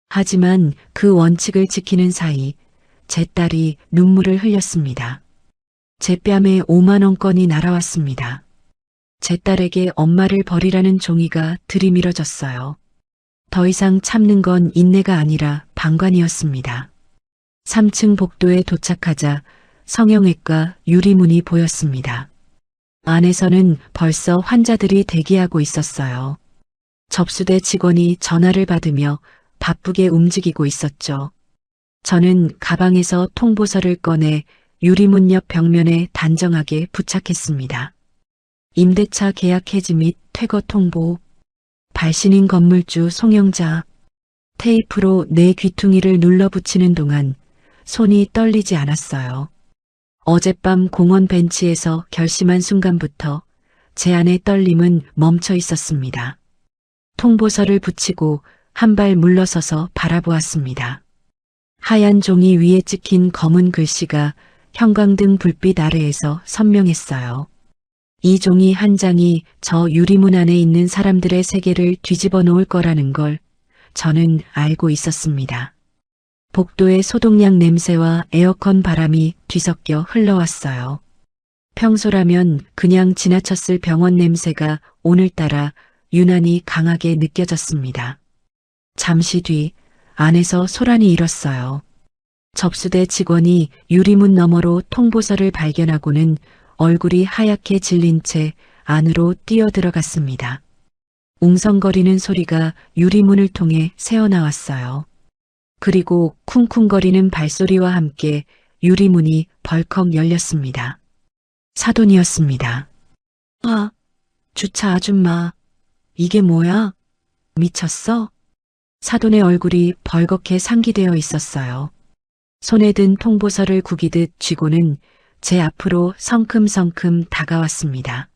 하지만 그 원칙을 지키는 사이 제 딸이 눈물을 흘렸습니다. 제 뺨에 5만 원권이 날아왔습니다. 제 딸에게 엄마를 버리라는 종이가 들이밀어졌어요. 더 이상 참는 건 인내가 아니라 방관이었습니다. 3층 복도에 도착하자 성형외과 유리문이 보였습니다. 안에서는 벌써 환자들이 대기하고 있었어요. 접수대 직원이 전화를 받으며 바쁘게 움직이고 있었죠. 저는 가방에서 통보서를 꺼내 유리문 옆 벽면에 단정하게 부착했습니다. 임대차 계약 해지 및 퇴거 통보. 발신인 건물주 송영자. 테이프로 내 귀퉁이를 눌러붙이는 동안 손이 떨리지 않았어요. 어젯밤 공원 벤치에서 결심한 순간부터 제 안의 떨림은 멈춰 있었습니다. 통보서를 붙이고 한 발 물러서서 바라보았습니다. 하얀 종이 위에 찍힌 검은 글씨가 형광등 불빛 아래에서 선명했어요. 이 종이 한 장이 저 유리문 안에 있는 사람들의 세계를 뒤집어 놓을 거라는 걸 저는 알고 있었습니다. 복도의 소독약 냄새와 에어컨 바람이 뒤섞여 흘러왔어요. 평소라면 그냥 지나쳤을 병원 냄새가 오늘따라 유난히 강하게 느껴졌습니다. 잠시 뒤 안에서 소란이 일었어요. 접수대 직원이 유리문 너머로 통보서를 발견하고는 얼굴이 하얗게 질린 채 안으로 뛰어들어갔습니다. 웅성거리는 소리가 유리문을 통해 새어나왔어요. 그리고 쿵쿵거리는 발소리와 함께 유리문이 벌컥 열렸습니다. 사돈이었습니다. 아, 주차 아줌마. 이게 뭐야? 미쳤어? 사돈의 얼굴이 벌겋게 상기되어 있었어요. 손에 든 통보서를 구기듯 쥐고는 제 앞으로 성큼성큼 다가왔습니다.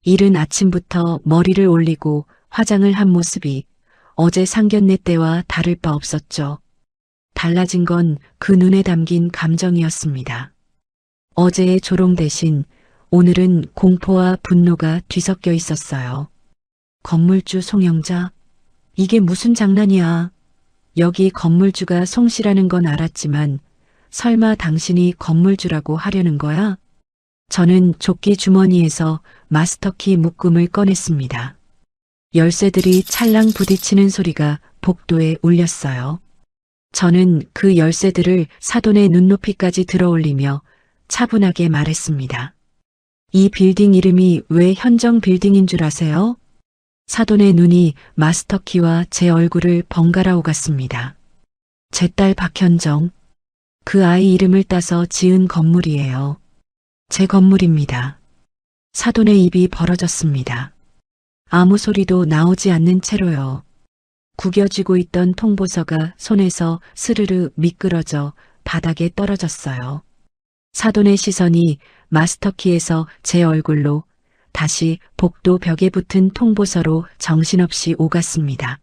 이른 아침부터 머리를 올리고 화장을 한 모습이 어제 상견례 때와 다를 바 없었죠. 달라진 건 그 눈에 담긴 감정이었습니다. 어제의 조롱 대신 오늘은 공포와 분노가 뒤섞여 있었어요. 건물주 송영자? 이게 무슨 장난이야. 여기 건물주가 송씨라는 건 알았지만 설마 당신이 건물주라고 하려는 거야? 저는 조끼 주머니에서 마스터키 묶음을 꺼냈습니다. 열쇠들이 찰랑 부딪히는 소리가 복도에 울렸어요. 저는 그 열쇠들을 사돈의 눈높이까지 들어올리며 차분하게 말했습니다. 이 빌딩 이름이 왜 현정 빌딩인 줄 아세요? 사돈의 눈이 마스터키와 제 얼굴을 번갈아 오갔습니다. 제 딸 박현정. 그 아이 이름을 따서 지은 건물이에요. 제 건물입니다. 사돈의 입이 벌어졌습니다. 아무 소리도 나오지 않는 채로요. 구겨지고 있던 통보서가 손에서 스르르 미끄러져 바닥에 떨어졌어요. 사돈의 시선이 마스터키에서 제 얼굴로 다시 복도 벽에 붙은 통보서로 정신없이 오갔습니다.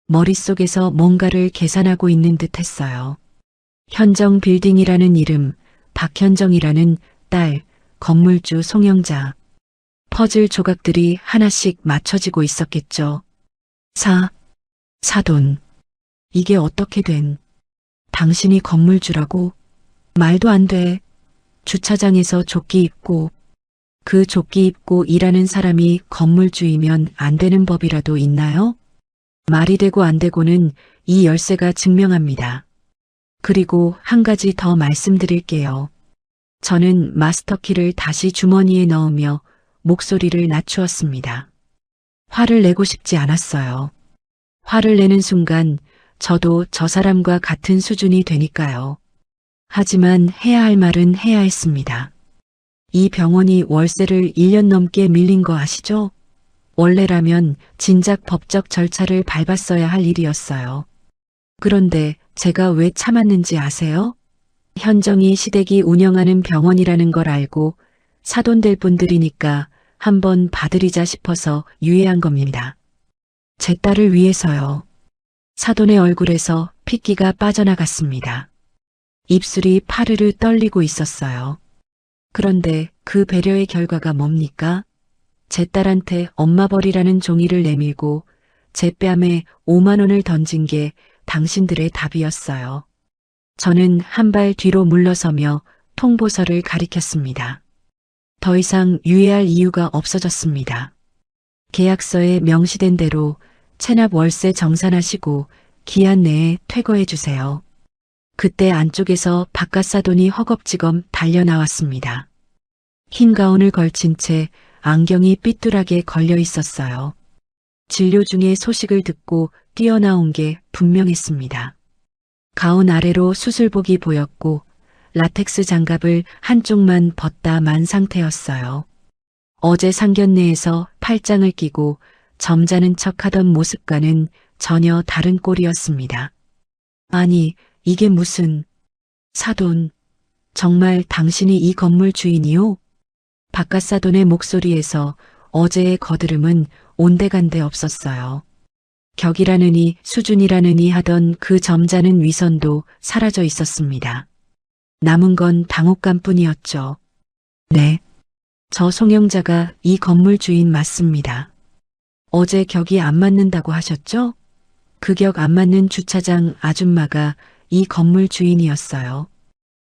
머릿속에서 뭔가를 계산하고 있는 듯 했어요. 현정 빌딩이라는 이름, 박현정이라는 딸, 건물주 송영자. 퍼즐 조각들이 하나씩 맞춰지고 있었겠죠. 사돈. 이게 어떻게 된? 당신이 건물주라고? 말도 안 돼. 주차장에서 조끼 입고, 그 조끼 입고 일하는 사람이 건물주이면 안 되는 법이라도 있나요? 말이 되고 안 되고는 이 열쇠가 증명합니다. 그리고 한 가지 더 말씀드릴게요. 저는 마스터키를 다시 주머니에 넣으며 목소리를 낮추었습니다. 화를 내고 싶지 않았어요. 화를 내는 순간 저도 저 사람과 같은 수준이 되니까요. 하지만 해야 할 말은 해야 했습니다. 이 병원이 월세를 1년 넘게 밀린 거 아시죠? 원래라면 진작 법적 절차를 밟았어야 할 일이었어요. 그런데 제가 왜 참았는지 아세요? 현정이 시댁이 운영하는 병원이라는 걸 알고 사돈될 분들이니까 한번 봐드리자 싶어서 유예한 겁니다. 제 딸을 위해서요. 사돈의 얼굴에서 핏기가 빠져나갔습니다. 입술이 파르르 떨리고 있었어요. 그런데 그 배려의 결과가 뭡니까? 제 딸한테 엄마 벌이라는 종이를 내밀고 제 뺨에 5만 원을 던진 게 당신들의 답이었어요. 저는 한 발 뒤로 물러서며 통보서를 가리켰습니다. 더 이상 유예할 이유가 없어졌습니다. 계약서에 명시된 대로 체납 월세 정산하시고 기한 내에 퇴거해 주세요. 그때 안쪽에서 바깥사돈이 허겁지겁 달려나왔습니다. 흰 가운을 걸친 채 안경이 삐뚤하게 걸려 있었어요. 진료 중에 소식을 듣고 뛰어나온 게 분명했습니다. 가운 아래로 수술복이 보였고 라텍스 장갑을 한쪽만 벗다 만 상태였어요. 어제 상견례에서 팔짱을 끼고 점잖은 척하던 모습과는 전혀 다른 꼴이었습니다. 아니, 이게 무슨... 사돈, 정말 당신이 이 건물 주인이요? 바깥사돈의 목소리에서 어제의 거드름은 온데간데 없었어요. 격이라느니 수준이라느니 하던 그 점잖은 위선도 사라져 있었습니다. 남은 건 당혹감뿐이었죠. 네, 저 송영자가 이 건물 주인 맞습니다. 어제 격이 안 맞는다고 하셨죠? 그 격 안 맞는 주차장 아줌마가 이 건물 주인이었어요.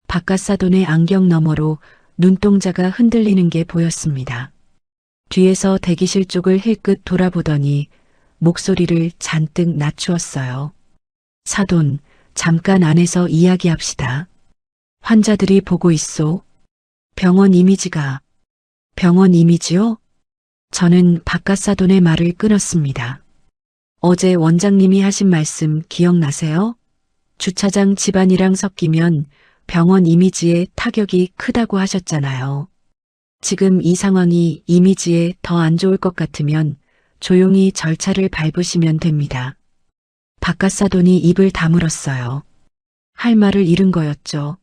바깥사돈의 안경 너머로 눈동자가 흔들리는 게 보였습니다. 뒤에서 대기실 쪽을 힐끗 돌아보더니 목소리를 잔뜩 낮추었어요. 사돈, 잠깐 안에서 이야기합시다. 환자들이 보고 있소. 병원 이미지가... 병원 이미지요? 저는 바깥사돈의 말을 끊었습니다. 어제 원장님이 하신 말씀 기억나세요? 주차장 집안이랑 섞이면 병원 이미지에 타격이 크다고 하셨잖아요. 지금 이 상황이 이미지에 더 안 좋을 것 같으면 조용히 절차를 밟으시면 됩니다. 바깥사돈이 입을 다물었어요. 할 말을 잃은 거였죠.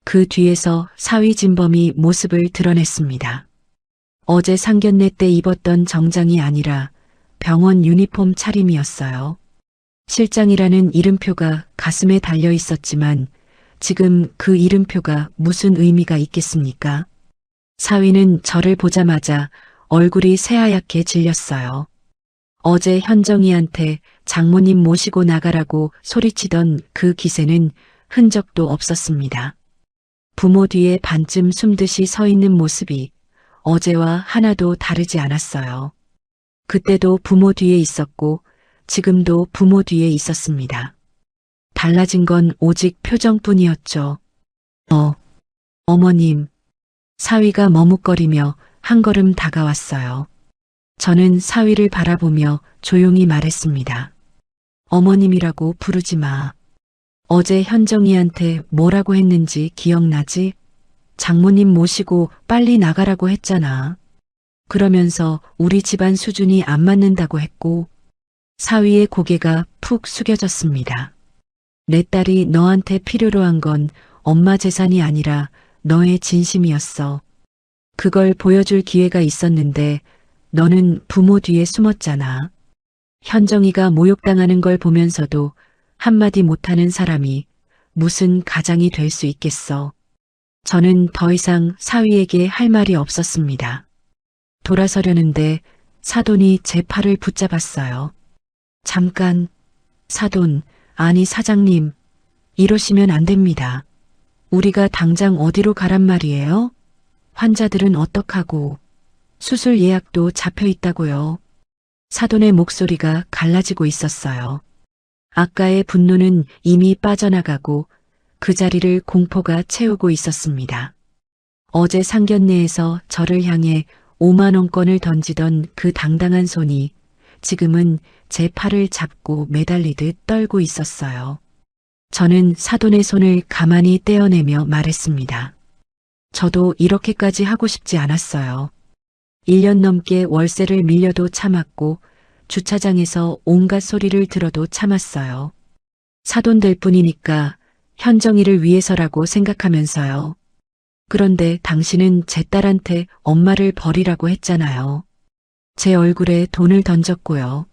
그 뒤에서 사위진범이 모습을 드러냈습니다. 어제 상견례 때 입었던 정장이 아니라 병원 유니폼 차림이었어요. 실장이라는 이름표가 가슴에 달려 있었지만 지금 그 이름표가 무슨 의미가 있겠습니까? 사위는 저를 보자마자 얼굴이 새하얗게 질렸어요. 어제 현정이한테 장모님 모시고 나가라고 소리치던 그 기세는 흔적도 없었습니다. 부모 뒤에 반쯤 숨듯이 서 있는 모습이 어제와 하나도 다르지 않았어요. 그때도 부모 뒤에 있었고 지금도 부모 뒤에 있었습니다. 달라진 건 오직 표정뿐이었죠. 어머님. 사위가 머뭇거리며 한 걸음 다가왔어요. 저는 사위를 바라보며 조용히 말했습니다. 어머님이라고 부르지 마. 어제 현정이한테 뭐라고 했는지 기억나지? 장모님 모시고 빨리 나가라고 했잖아. 그러면서 우리 집안 수준이 안 맞는다고 했고, 사위의 고개가 푹 숙여졌습니다. 내 딸이 너한테 필요로 한 건 엄마 재산이 아니라 너의 진심이었어. 그걸 보여줄 기회가 있었는데 너는 부모 뒤에 숨었잖아. 현정이가 모욕당하는 걸 보면서도 한마디 못하는 사람이 무슨 가장이 될 수 있겠어. 저는 더 이상 사위에게 할 말이 없었습니다. 돌아서려는데 사돈이 제 팔을 붙잡았어요. 잠깐, 사돈, 아니 사장님, 이러시면 안 됩니다. 우리가 당장 어디로 가란 말이에요? 환자들은 어떡하고, 수술 예약도 잡혀 있다고요. 사돈의 목소리가 갈라지고 있었어요. 아까의 분노는 이미 빠져나가고 그 자리를 공포가 채우고 있었습니다. 어제 상견례에서 저를 향해 5만 원권을 던지던 그 당당한 손이 지금은 제 팔을 잡고 매달리듯 떨고 있었어요. 저는 사돈의 손을 가만히 떼어내며 말했습니다. 저도 이렇게까지 하고 싶지 않았어요. 1년 넘게 월세를 밀려도 참았고 주차장에서 온갖 소리를 들어도 참았어요. 사돈 될 뿐이니까 현정이를 위해서라고 생각하면서요. 그런데 당신은 제 딸한테 엄마를 버리라고 했잖아요. 제 얼굴에 돈을 던졌고요.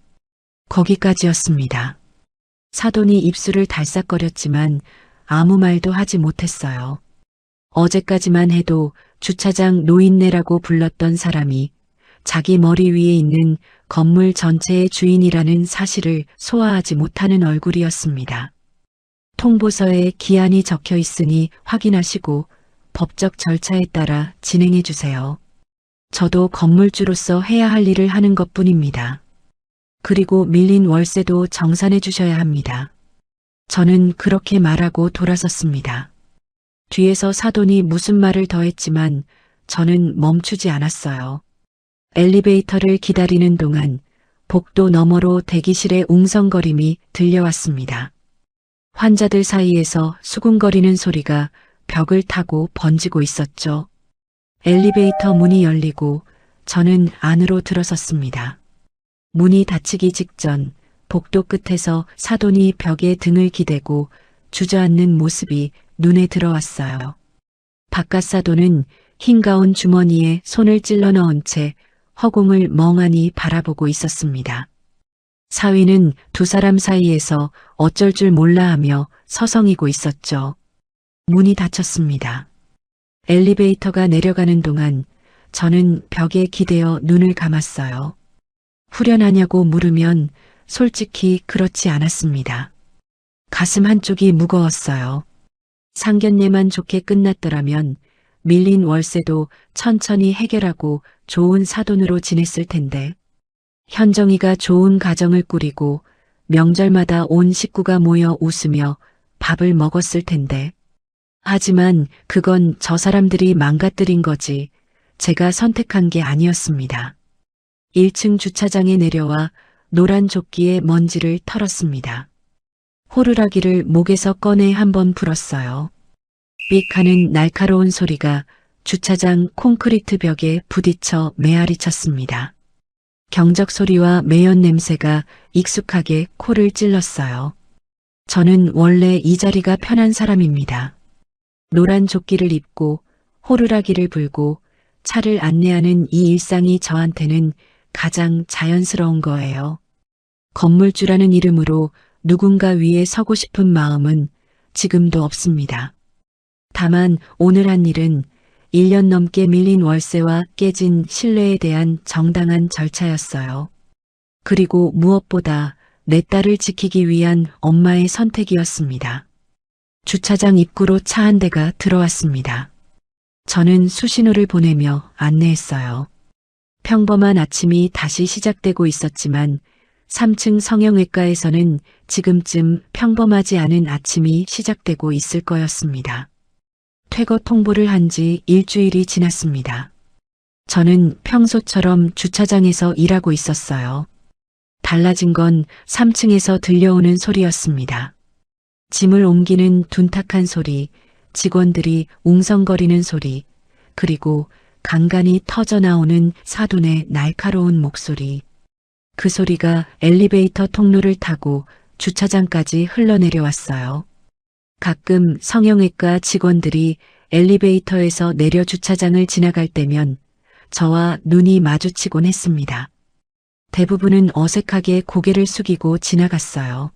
거기까지였습니다. 사돈이 입술을 달싹거렸지만 아무 말도 하지 못했어요. 어제까지만 해도 주차장 노인네라고 불렀던 사람이 자기 머리 위에 있는 건물 전체의 주인이라는 사실을 소화하지 못하는 얼굴이었습니다. 통보서에 기한이 적혀 있으니 확인하시고 법적 절차에 따라 진행해 주세요. 저도 건물주로서 해야 할 일을 하는 것뿐입니다. 그리고 밀린 월세도 정산해 주셔야 합니다. 저는 그렇게 말하고 돌아섰습니다. 뒤에서 사돈이 무슨 말을 더 했지만 저는 멈추지 않았어요. 엘리베이터를 기다리는 동안 복도 너머로 대기실의 웅성거림이 들려왔습니다. 환자들 사이에서 수군거리는 소리가 벽을 타고 번지고 있었죠. 엘리베이터 문이 열리고 저는 안으로 들어섰습니다. 문이 닫히기 직전 복도 끝에서 사돈이 벽에 등을 기대고 주저앉는 모습이 눈에 들어왔어요. 바깥 사돈은 흰 가운 주머니에 손을 찔러 넣은 채 허공을 멍하니 바라보고 있었습니다. 사위는 두 사람 사이에서 어쩔 줄 몰라 하며 서성이고 있었죠. 문이 닫혔습니다. 엘리베이터가 내려가는 동안 저는 벽에 기대어 눈을 감았어요. 후련하냐고 물으면 솔직히 그렇지 않았습니다. 가슴 한쪽이 무거웠어요. 상견례만 좋게 끝났더라면 밀린 월세도 천천히 해결하고 좋은 사돈으로 지냈을 텐데, 현정이가 좋은 가정을 꾸리고 명절마다 온 식구가 모여 웃으며 밥을 먹었을 텐데, 하지만 그건 저 사람들이 망가뜨린 거지 제가 선택한 게 아니었습니다. 1층 주차장에 내려와 노란 조끼에 먼지를 털었습니다. 호루라기를 목에서 꺼내 한번 불었어요. 삑 하는 날카로운 소리가 주차장 콘크리트 벽에 부딪혀 메아리 쳤습니다. 경적 소리와 매연 냄새가 익숙하게 코를 찔렀어요. 저는 원래 이 자리가 편한 사람입니다. 노란 조끼를 입고 호루라기를 불고 차를 안내하는 이 일상이 저한테는 가장 자연스러운 거예요. 건물주라는 이름으로 누군가 위에 서고 싶은 마음은 지금도 없습니다. 다만 오늘 한 일은 1년 넘게 밀린 월세와 깨진 신뢰에 대한 정당한 절차였어요. 그리고 무엇보다 내 딸을 지키기 위한 엄마의 선택이었습니다. 주차장 입구로 차 한 대가 들어왔습니다. 저는 수신호를 보내며 안내했어요. 평범한 아침이 다시 시작되고 있었지만 3층 성형외과에서는 지금쯤 평범하지 않은 아침이 시작되고 있을 거였습니다. 퇴거 통보를 한 지 일주일이 지났습니다. 저는 평소처럼 주차장에서 일하고 있었어요. 달라진 건 3층에서 들려오는 소리였습니다. 짐을 옮기는 둔탁한 소리, 직원들이 웅성거리는 소리, 그리고 간간히 터져나오는 사돈의 날카로운 목소리. 그 소리가 엘리베이터 통로를 타고 주차장까지 흘러내려왔어요. 가끔 성형외과 직원들이 엘리베이터에서 내려 주차장을 지나갈 때면 저와 눈이 마주치곤 했습니다. 대부분은 어색하게 고개를 숙이고 지나갔어요.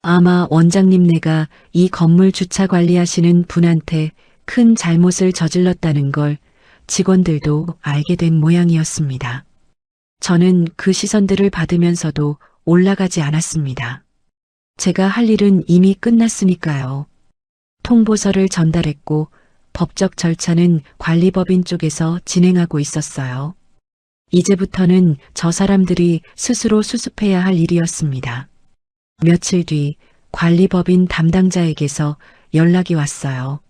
아마 원장님네가 이 건물 주차 관리하시는 분한테 큰 잘못을 저질렀다는 걸 직원들도 알게 된 모양이었습니다. 저는 그 시선들을 받으면서도 올라가지 않았습니다. 제가 할 일은 이미 끝났으니까요. 통보서를 전달했고 법적 절차는 관리법인 쪽에서 진행하고 있었어요. 이제부터는 저 사람들이 스스로 수습해야 할 일이었습니다. 며칠 뒤 관리법인 담당자에게서 연락이 왔어요.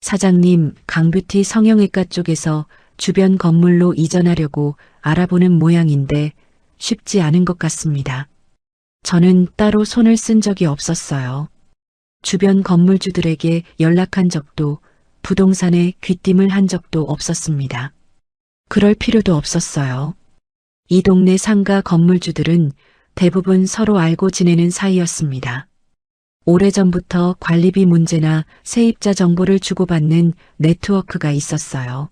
사장님, 강뷰티 성형외과 쪽에서 주변 건물로 이전하려고 알아보는 모양인데 쉽지 않은 것 같습니다. 저는 따로 손을 쓴 적이 없었어요. 주변 건물주들에게 연락한 적도 부동산에 귀띔을 한 적도 없었습니다. 그럴 필요도 없었어요. 이 동네 상가 건물주들은 대부분 서로 알고 지내는 사이였습니다. 오래전부터 관리비 문제나 세입자 정보를 주고받는 네트워크가 있었어요.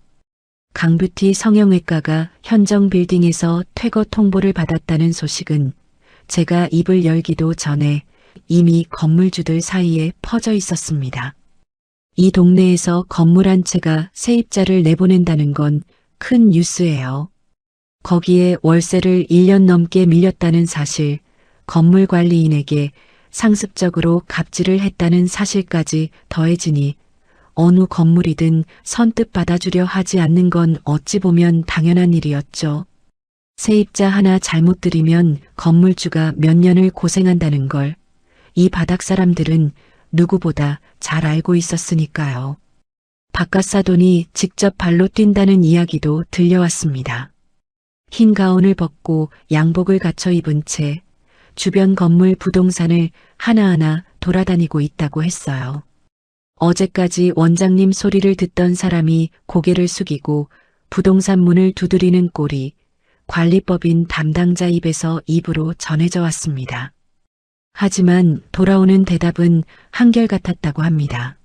강뷰티 성형외과가 현정 빌딩에서 퇴거 통보를 받았다는 소식은 제가 입을 열기도 전에 이미 건물주들 사이에 퍼져 있었습니다. 이 동네에서 건물 한 채가 세입자를 내보낸다는 건 큰 뉴스예요. 거기에 월세를 1년 넘게 밀렸다는 사실, 건물 관리인에게 상습적으로 갑질을 했다는 사실까지 더해지니 어느 건물이든 선뜻 받아주려 하지 않는 건 어찌 보면 당연한 일이었죠. 세입자 하나 잘못 들이면 건물주가 몇 년을 고생한다는 걸 이 바닥 사람들은 누구보다 잘 알고 있었으니까요. 바깥 사돈이 직접 발로 뛴다는 이야기도 들려왔습니다. 흰 가운을 벗고 양복을 갖춰 입은 채 주변 건물 부동산을 하나하나 돌아다니고 있다고 했어요. 어제까지 원장님 소리를 듣던 사람이 고개를 숙이고 부동산 문을 두드리는 꼴이 관리법인 담당자 입에서 입으로 전해져 왔습니다. 하지만 돌아오는 대답은 한결같았다고 합니다.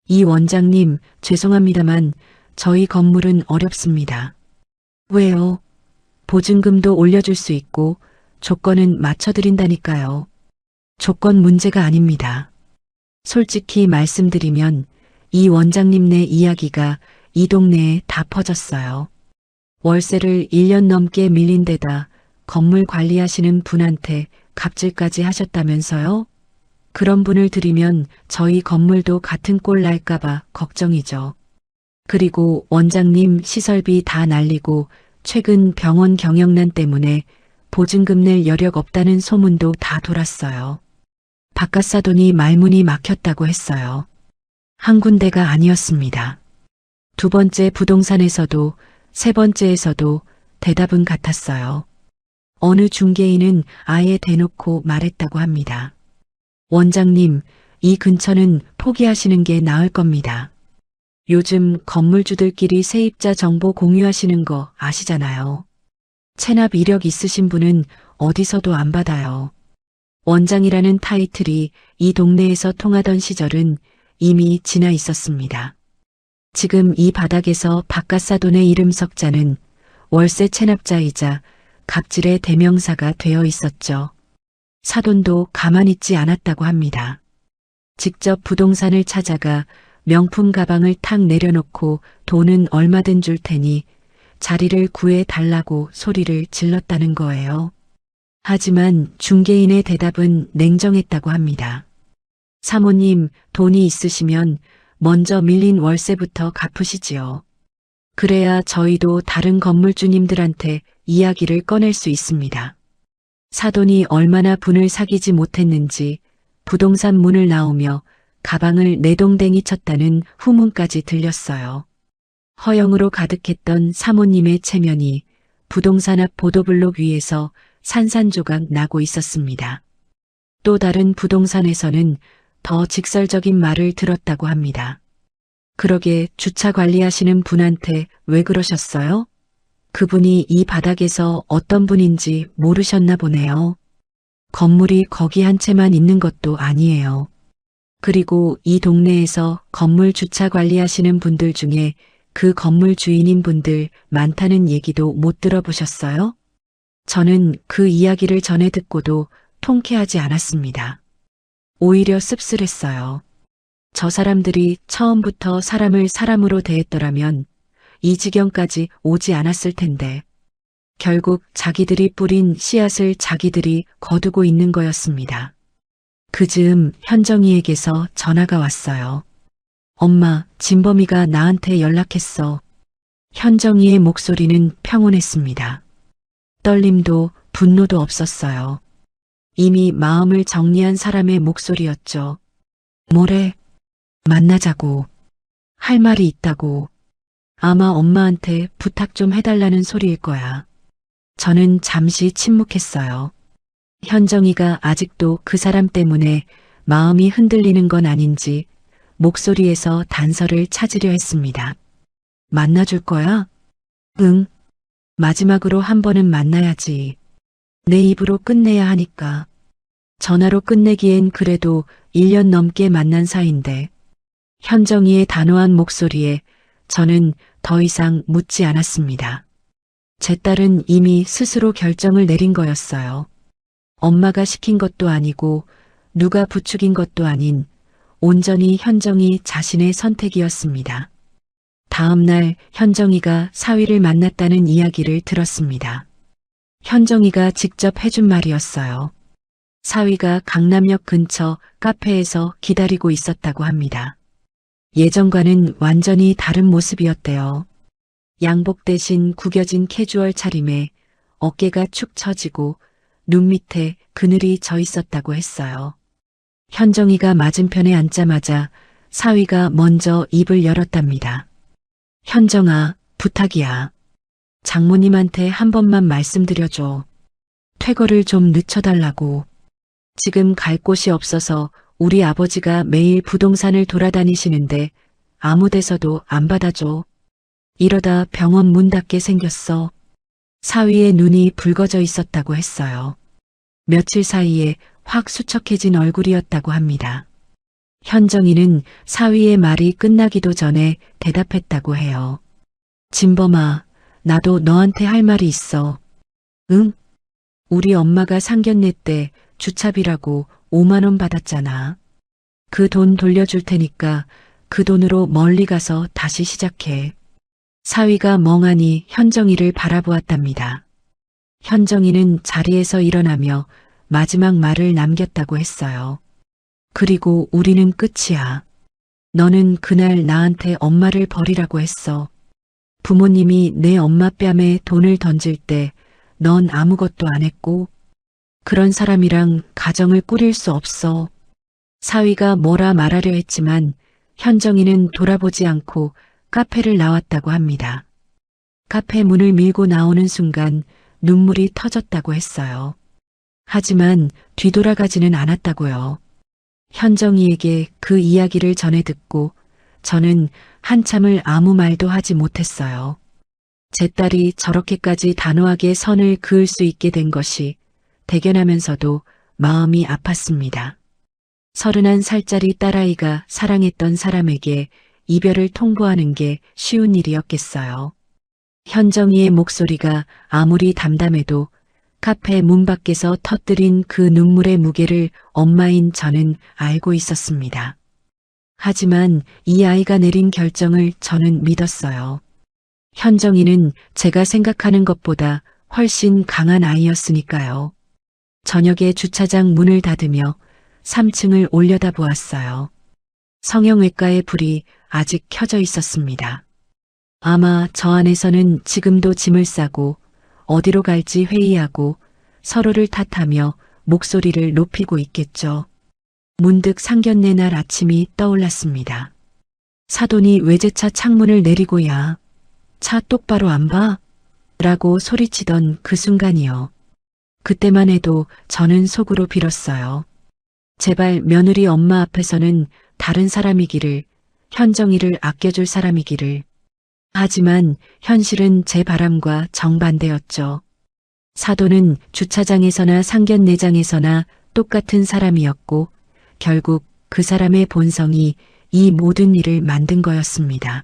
이 원장님, 죄송합니다만 저희 건물은 어렵습니다. 왜요? 보증금도 올려줄 수 있고 조건은 맞춰드린다니까요. 조건 문제가 아닙니다. 솔직히 말씀드리면 이 원장님네 이야기가 이 동네에 다 퍼졌어요. 월세를 1년 넘게 밀린 데다 건물 관리하시는 분한테 갑질까지 하셨다면서요? 그런 분을 들이면 저희 건물도 같은 꼴 날까봐 걱정이죠. 그리고 원장님 시설비 다 날리고 최근 병원 경영난 때문에 보증금 낼 여력 없다는 소문도 다 돌았어요. 바깥 사돈이 말문이 막혔다고 했어요. 한 군데가 아니었습니다. 두 번째 부동산에서도 세 번째에서도 대답은 같았어요. 어느 중개인은 아예 대놓고 말했다고 합니다. 원장님, 이 근처는 포기하시는 게 나을 겁니다. 요즘 건물주들끼리 세입자 정보 공유하시는 거 아시잖아요. 체납 이력 있으신 분은 어디서도 안 받아요. 원장이라는 타이틀이 이 동네에서 통하던 시절은 이미 지나 있었습니다. 지금 이 바닥에서 바깥 사돈의 이름 석자는 월세 체납자이자 갑질의 대명사가 되어 있었죠. 사돈도 가만히 있지 않았다고 합니다. 직접 부동산을 찾아가 명품 가방을 탁 내려놓고 돈은 얼마든 줄 테니 자리를 구해달라고 소리를 질렀다는 거예요. 하지만 중개인의 대답은 냉정했다고 합니다. 사모님, 돈이 있으시면 먼저 밀린 월세부터 갚으시지요. 그래야 저희도 다른 건물주님들한테 이야기를 꺼낼 수 있습니다. 사돈이 얼마나 분을 사귀지 못했는지 부동산 문을 나오며 가방을 내동댕이 쳤다는 후문까지 들렸어요. 허영으로 가득했던 사모님의 체면이 부동산 앞 보도블록 위에서 산산조각 나고 있었습니다. 또 다른 부동산에서는 더 직설적인 말을 들었다고 합니다. 그러게 주차 관리하시는 분한테 왜 그러셨어요? 그분이 이 바닥에서 어떤 분인지 모르셨나 보네요. 건물이 거기 한 채만 있는 것도 아니에요. 그리고 이 동네에서 건물 주차 관리하시는 분들 중에 그 건물 주인인 분들 많다는 얘기도 못 들어보셨어요? 저는 그 이야기를 전해 듣고도 통쾌하지 않았습니다. 오히려 씁쓸했어요. 저 사람들이 처음부터 사람을 사람으로 대했더라면 이 지경까지 오지 않았을 텐데 결국 자기들이 뿌린 씨앗을 자기들이 거두고 있는 거였습니다. 그 즈음 현정이에게서 전화가 왔어요. 엄마, 진범이가 나한테 연락했어. 현정이의 목소리는 평온했습니다. 떨림도 분노도 없었어요. 이미 마음을 정리한 사람의 목소리였죠. 뭐래? 만나자고. 할 말이 있다고. 아마 엄마한테 부탁 좀 해달라는 소리일 거야. 저는 잠시 침묵했어요. 현정이가 아직도 그 사람 때문에 마음이 흔들리는 건 아닌지 목소리에서 단서를 찾으려 했습니다. 만나줄 거야? 응. 마지막으로 한 번은 만나야지. 내 입으로 끝내야 하니까. 전화로 끝내기엔 그래도 1년 넘게 만난 사이인데. 현정이의 단호한 목소리에 저는 더 이상 묻지 않았습니다. 제 딸은 이미 스스로 결정을 내린 거였어요. 엄마가 시킨 것도 아니고 누가 부추긴 것도 아닌 온전히 현정이 자신의 선택이었습니다. 다음 날 현정이가 사위를 만났다는 이야기를 들었습니다. 현정이가 직접 해준 말이었어요. 사위가 강남역 근처 카페에서 기다리고 있었다고 합니다. 예전과는 완전히 다른 모습이었대요. 양복 대신 구겨진 캐주얼 차림에 어깨가 축 처지고 눈 밑에 그늘이 져 있었다고 했어요. 현정이가 맞은편에 앉자마자 사위가 먼저 입을 열었답니다. 현정아, 부탁이야. 장모님한테 한 번만 말씀드려줘. 퇴거를 좀 늦춰달라고. 지금 갈 곳이 없어서 우리 아버지가 매일 부동산을 돌아다니시는데 아무 데서도 안 받아줘. 이러다 병원 문 닫게 생겼어. 사위의 눈이 붉어져 있었다고 했어요. 며칠 사이에 확 수척해진 얼굴이었다고 합니다. 현정이는 사위의 말이 끝나기도 전에 대답했다고 해요. 진범아, 나도 너한테 할 말이 있어. 응? 우리 엄마가 상견례 때 주차비라고 5만 원 받았잖아. 그 돈 돌려줄 테니까 그 돈으로 멀리 가서 다시 시작해. 사위가 멍하니 현정이를 바라보았답니다. 현정이는 자리에서 일어나며 마지막 말을 남겼다고 했어요. 그리고 우리는 끝이야. 너는 그날 나한테 엄마를 버리라고 했어. 부모님이 내 엄마 뺨에 돈을 던질 때 넌 아무것도 안 했고 그런 사람이랑 가정을 꾸릴 수 없어. 사위가 뭐라 말하려 했지만 현정이는 돌아보지 않고 카페를 나왔다고 합니다. 카페 문을 밀고 나오는 순간 눈물이 터졌다고 했어요. 하지만 뒤돌아가지는 않았다고요. 현정이에게 그 이야기를 전해 듣고 저는 한참을 아무 말도 하지 못했어요. 제 딸이 저렇게까지 단호하게 선을 그을 수 있게 된 것이 대견하면서도 마음이 아팠습니다. 31살짜리 딸아이가 사랑했던 사람에게 이별을 통보하는 게 쉬운 일이었겠어요. 현정이의 목소리가 아무리 담담해도 카페 문 밖에서 터뜨린 그 눈물의 무게를 엄마인 저는 알고 있었습니다. 하지만 이 아이가 내린 결정을 저는 믿었어요. 현정이는 제가 생각하는 것보다 훨씬 강한 아이였으니까요. 저녁에 주차장 문을 닫으며 3층을 올려다 보았어요. 성형외과의 불이 아직 켜져 있었습니다. 아마 저 안에서는 지금도 짐을 싸고 어디로 갈지 회의하고 서로를 탓하며 목소리를 높이고 있겠죠. 문득 상견례 날 아침이 떠올랐습니다. 사돈이 외제차 창문을 내리고야 차 똑바로 안 봐? 라고 소리치던 그 순간이요. 그때만 해도 저는 속으로 빌었어요. 제발 며느리 엄마 앞에서는 다른 사람이기를, 현정이를 아껴줄 사람이기를. 하지만 현실은 제 바람과 정반대였죠. 사돈은 주차장에서나 상견례장에서나 똑같은 사람이었고 결국 그 사람의 본성이 이 모든 일을 만든 거였습니다.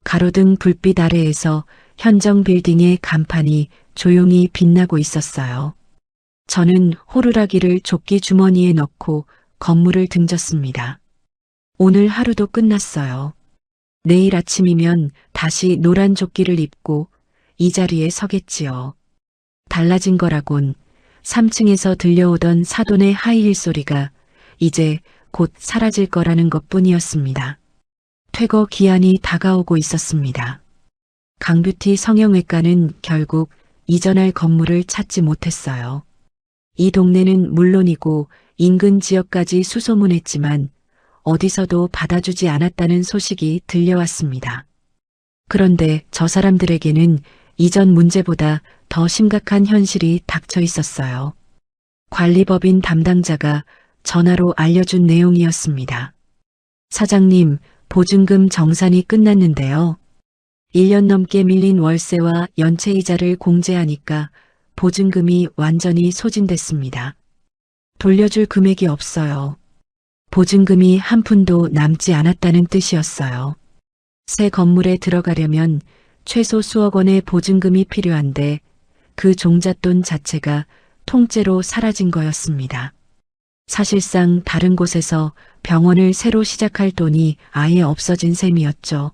가로등 불빛 아래에서 현정 빌딩의 간판이 조용히 빛나고 있었어요. 저는 호루라기를 조끼 주머니에 넣고 건물을 등졌습니다. 오늘 하루도 끝났어요. 내일 아침이면 다시 노란 조끼를 입고 이 자리에 서겠지요. 달라진 거라곤 3층에서 들려오던 사돈의 하이힐 소리가 이제 곧 사라질 거라는 것뿐이었습니다. 퇴거 기한이 다가오고 있었습니다. 강뷰티 성형외과는 결국 이전할 건물을 찾지 못했어요. 이 동네는 물론이고 인근 지역까지 수소문했지만 어디서도 받아주지 않았다는 소식이 들려왔습니다. 그런데 저 사람들에게는 이전 문제보다 더 심각한 현실이 닥쳐 있었어요. 관리법인 담당자가 전화로 알려준 내용이었습니다. 사장님, 보증금 정산이 끝났는데요. 1년 넘게 밀린 월세와 연체이자를 공제하니까 보증금이 완전히 소진됐습니다. 돌려줄 금액이 없어요. 보증금이 한 푼도 남지 않았다는 뜻이었어요. 새 건물에 들어가려면 최소 수억 원의 보증금이 필요한데 그 종잣돈 자체가 통째로 사라진 거였습니다. 사실상 다른 곳에서 병원을 새로 시작할 돈이 아예 없어진 셈이었죠.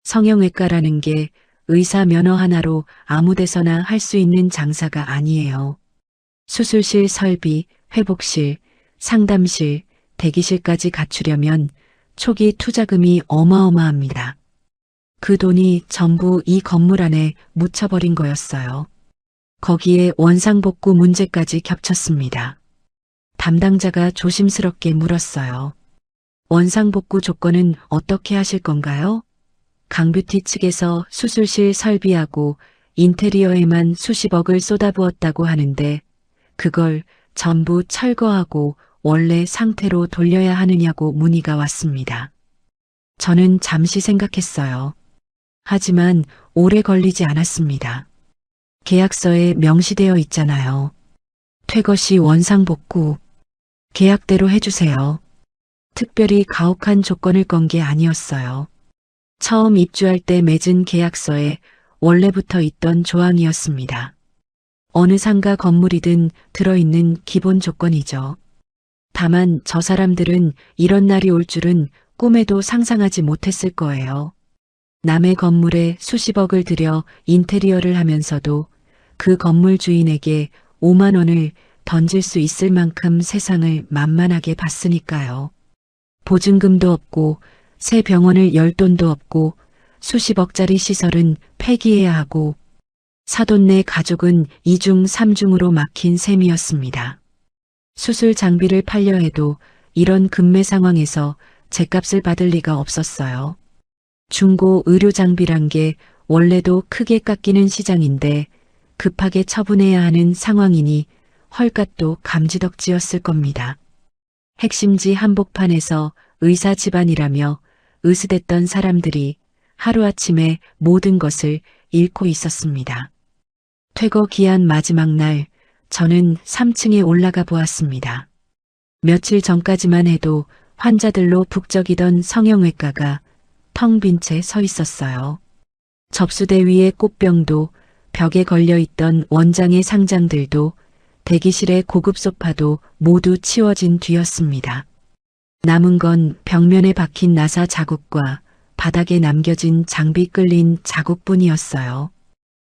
성형외과라는 게 의사 면허 하나로 아무 데서나 할 수 있는 장사가 아니에요. 수술실 설비, 회복실, 상담실, 대기실까지 갖추려면 초기 투자금이 어마어마합니다. 그 돈이 전부 이 건물 안에 묻혀버린 거였어요. 거기에 원상복구 문제까지 겹쳤습니다. 담당자가 조심스럽게 물었어요. 원상복구 조건은 어떻게 하실 건가요? 강뷰티 측에서 수술실 설비하고 인테리어에만 수십억을 쏟아부었다고 하는데 그걸 전부 철거하고 원래 상태로 돌려야 하느냐고 문의가 왔습니다. 저는 잠시 생각했어요. 하지만 오래 걸리지 않았습니다. 계약서에 명시되어 있잖아요. 퇴거 시 원상복구. 계약대로 해주세요. 특별히 가혹한 조건을 건 게 아니었어요. 처음 입주할 때 맺은 계약서에 원래부터 있던 조항이었습니다. 어느 상가 건물이든 들어있는 기본 조건이죠. 다만 저 사람들은 이런 날이 올 줄은 꿈에도 상상하지 못했을 거예요. 남의 건물에 수십억을 들여 인테리어를 하면서도 그 건물 주인에게 5만 원을 던질 수 있을 만큼 세상을 만만하게 봤으니까요. 보증금도 없고 새 병원을 열 돈도 없고 수십억짜리 시설은 폐기해야 하고 사돈네 가족은 2중 3중으로 막힌 셈이었습니다. 수술 장비를 팔려 해도 이런 금매 상황에서 제값을 받을 리가 없었어요. 중고 의료 장비란 게 원래도 크게 깎이는 시장인데 급하게 처분해야 하는 상황이니 헐값도 감지덕지였을 겁니다. 핵심지 한복판에서 의사 집안이라며 으스댔던 사람들이 하루아침에 모든 것을 잃고 있었습니다. 퇴거 기한 마지막 날 저는 3층에 올라가 보았습니다. 며칠 전까지만 해도 환자들로 북적이던 성형외과가 텅 빈 채 서 있었어요. 접수대 위의 꽃병도 벽에 걸려있던 원장의 상장들도 대기실의 고급 소파도 모두 치워진 뒤였습니다. 남은 건 벽면에 박힌 나사 자국과 바닥에 남겨진 장비 끌린 자국뿐이었어요.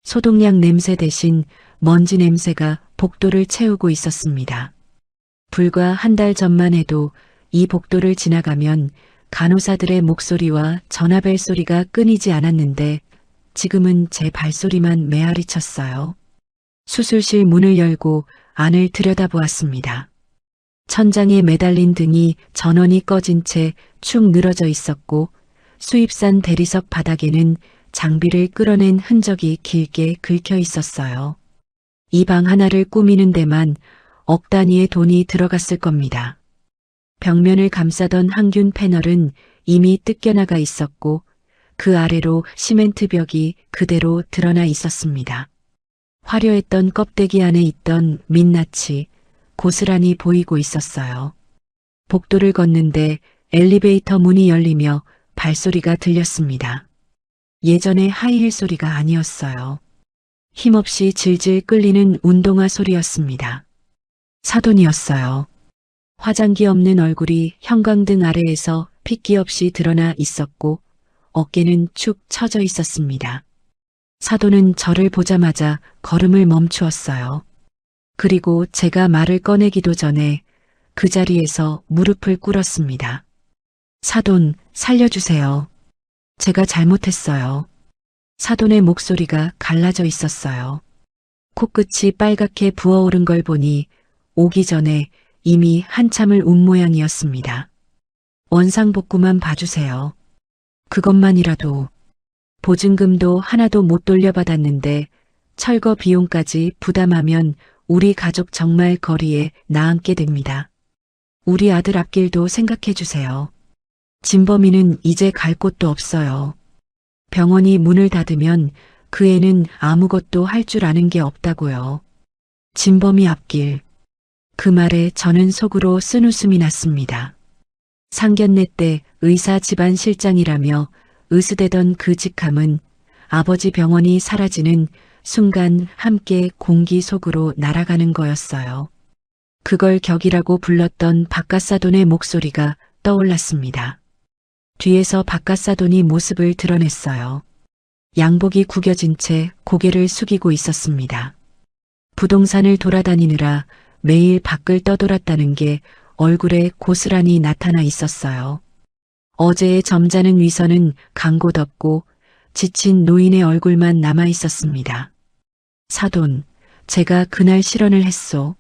소독약 냄새 대신 먼지 냄새가 복도를 채우고 있었습니다. 불과 한 달 전만 해도 이 복도를 지나가면 간호사들의 목소리와 전화벨 소리가 끊이지 않았는데 지금은 제 발소리만 메아리 쳤어요. 수술실 문을 열고 안을 들여다보았습니다. 천장에 매달린 등이 전원이 꺼진 채 축 늘어져 있었고 수입산 대리석 바닥에는 장비를 끌어낸 흔적이 길게 긁혀 있었어요. 이 방 하나를 꾸미는 데만 억 단위의 돈이 들어갔을 겁니다. 벽면을 감싸던 항균 패널은 이미 뜯겨나가 있었고 그 아래로 시멘트 벽이 그대로 드러나 있었습니다. 화려했던 껍데기 안에 있던 민낯이 고스란히 보이고 있었어요. 복도를 걷는데 엘리베이터 문이 열리며 발소리가 들렸습니다. 예전의 하이힐 소리가 아니었어요. 힘없이 질질 끌리는 운동화 소리였습니다. 사돈이었어요. 화장기 없는 얼굴이 형광등 아래에서 핏기 없이 드러나 있었고 어깨는 축 처져 있었습니다. 사돈은 저를 보자마자 걸음을 멈추었어요. 그리고 제가 말을 꺼내기도 전에 그 자리에서 무릎을 꿇었습니다. 사돈, 살려주세요. 제가 잘못했어요. 사돈의 목소리가 갈라져 있었어요. 코끝이 빨갛게 부어오른 걸 보니 오기 전에 이미 한참을 운 모양이었습니다. 원상복구만 봐주세요. 그것만이라도. 보증금도 하나도 못 돌려받았는데 철거 비용까지 부담하면 우리 가족 정말 거리에 나앉게 됩니다. 우리 아들 앞길도 생각해 주세요. 진범이는 이제 갈 곳도 없어요. 병원이 문을 닫으면 그 애는 아무것도 할 줄 아는 게 없다고요. 진범이 앞길. 그 말에 저는 속으로 쓴웃음이 났습니다. 상견례 때 의사 집안 실장이라며 으스대던 그 직함은 아버지 병원이 사라지는 순간 함께 공기 속으로 날아가는 거였어요. 그걸 격이라고 불렀던 박갓사돈의 목소리가 떠올랐습니다. 뒤에서 박갓사돈이 모습을 드러냈어요. 양복이 구겨진 채 고개를 숙이고 있었습니다. 부동산을 돌아다니느라 매일 밖을 떠돌았다는 게 얼굴에 고스란히 나타나 있었어요. 어제의 점잖은 위선은 강고덥고 지친 노인의 얼굴만 남아 있었습니다. 사돈, 제가 그날 실언을 했소.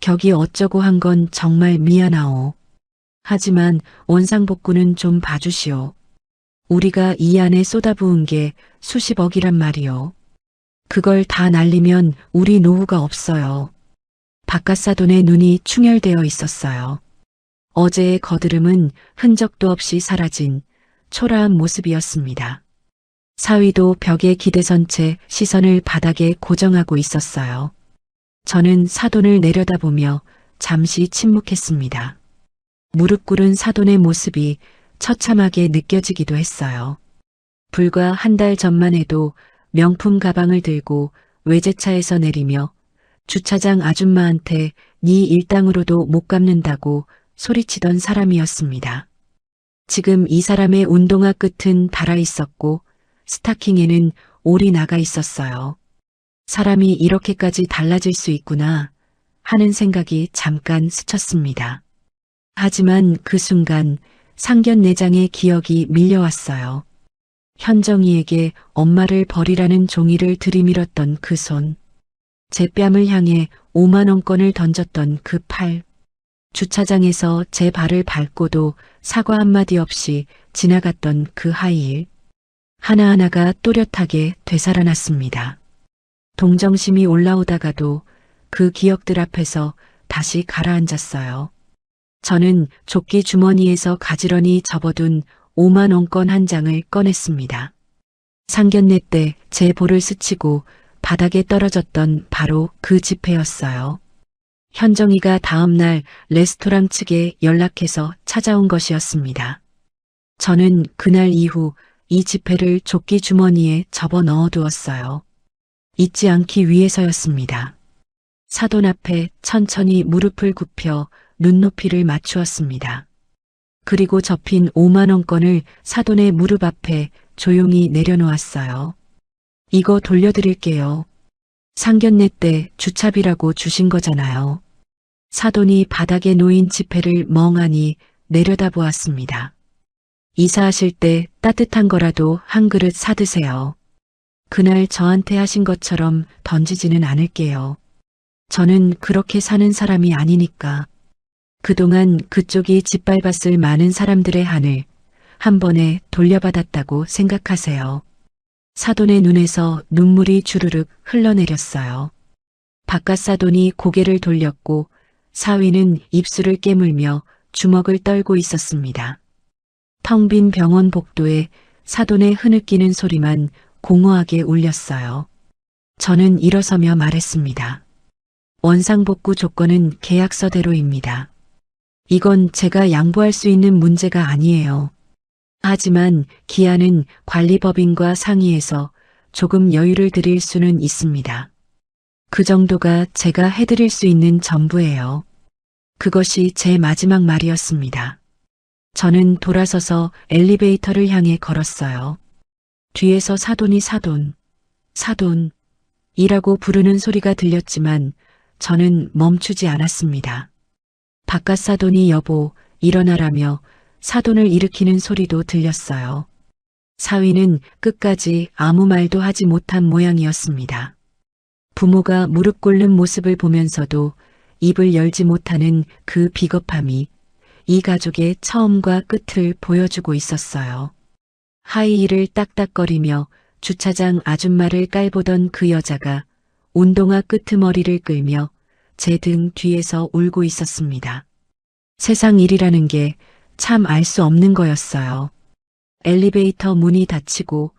격이 어쩌고 한 건 정말 미안하오. 하지만 원상복구는 좀 봐주시오. 우리가 이 안에 쏟아부은 게 수십억이란 말이오. 그걸 다 날리면 우리 노후가 없어요. 박갓사돈의 눈이 충혈되어 있었어요. 어제의 거드름은 흔적도 없이 사라진 초라한 모습이었습니다. 사위도 벽에 기대선 채 시선을 바닥에 고정하고 있었어요. 저는 사돈을 내려다보며 잠시 침묵했습니다. 무릎 꿇은 사돈의 모습이 처참하게 느껴지기도 했어요. 불과 한 달 전만 해도 명품 가방을 들고 외제차에서 내리며 주차장 아줌마한테 네 일당으로도 못 갚는다고 소리치던 사람이었습니다. 지금 이 사람의 운동화 끝은 닳아 있었고 스타킹에는 올이 나가 있었어요. 사람이 이렇게까지 달라질 수 있구나 하는 생각이 잠깐 스쳤습니다. 하지만 그 순간 상견례장의 기억이 밀려왔어요. 현정이에게 엄마를 버리라는 종이를 들이밀었던 그 손. 제 뺨을 향해 5만 원권을 던졌던 그 팔. 주차장에서 제 발을 밟고도 사과 한마디 없이 지나갔던 그 하이힐. 하나하나가 또렷하게 되살아났습니다. 동정심이 올라오다가도 그 기억들 앞에서 다시 가라앉았어요. 저는 조끼 주머니에서 가지런히 접어둔 5만 원권 한 장을 꺼냈습니다. 상견례 때 제 볼을 스치고 바닥에 떨어졌던 바로 그 지폐였어요. 현정이가 다음날 레스토랑 측에 연락해서 찾아온 것이었습니다. 저는 그날 이후 이 지폐를 조끼 주머니에 접어 넣어두었어요. 잊지 않기 위해서였습니다. 사돈 앞에 천천히 무릎을 굽혀 눈높이를 맞추었습니다. 그리고 접힌 5만 원권을 사돈의 무릎 앞에 조용히 내려놓았어요. 이거 돌려드릴게요. 상견례 때 주차비라고 주신 거잖아요. 사돈이 바닥에 놓인 지폐를 멍하니 내려다보았습니다. 이사하실 때 따뜻한 거라도 한 그릇 사드세요. 그날 저한테 하신 것처럼 던지지는 않을게요. 저는 그렇게 사는 사람이 아니니까. 그동안 그쪽이 짓밟았을 많은 사람들의 한을 한 번에 돌려받았다고 생각하세요. 사돈의 눈에서 눈물이 주르륵 흘러내렸어요. 바깥 사돈이 고개를 돌렸고 사위는 입술을 깨물며 주먹을 떨고 있었습니다. 텅 빈 병원 복도에 사돈의 흐느끼는 소리만 공허하게 울렸어요. 저는 일어서며 말했습니다. 원상복구 조건은 계약서대로입니다. 이건 제가 양보할 수 있는 문제가 아니에요. 하지만 기한은 관리법인과 상의해서 조금 여유를 드릴 수는 있습니다. 그 정도가 제가 해드릴 수 있는 전부예요. 그것이 제 마지막 말이었습니다. 저는 돌아서서 엘리베이터를 향해 걸었어요. 뒤에서 사돈이 사돈이라고 부르는 소리가 들렸지만 저는 멈추지 않았습니다. 바깥 사돈이 여보, 일어나라며 사돈을 일으키는 소리도 들렸어요. 사위는 끝까지 아무 말도 하지 못한 모양이었습니다. 부모가 무릎 꿇는 모습을 보면서도 입을 열지 못하는 그 비겁함이 이 가족의 처음과 끝을 보여주고 있었어요. 하이힐을 딱딱거리며 주차장 아줌마를 깔보던 그 여자가 운동화 끄트머리를 끌며 제 등 뒤에서 울고 있었습니다. 세상 일이라는 게 참 알 수 없는 거였어요. 엘리베이터 문이 닫히고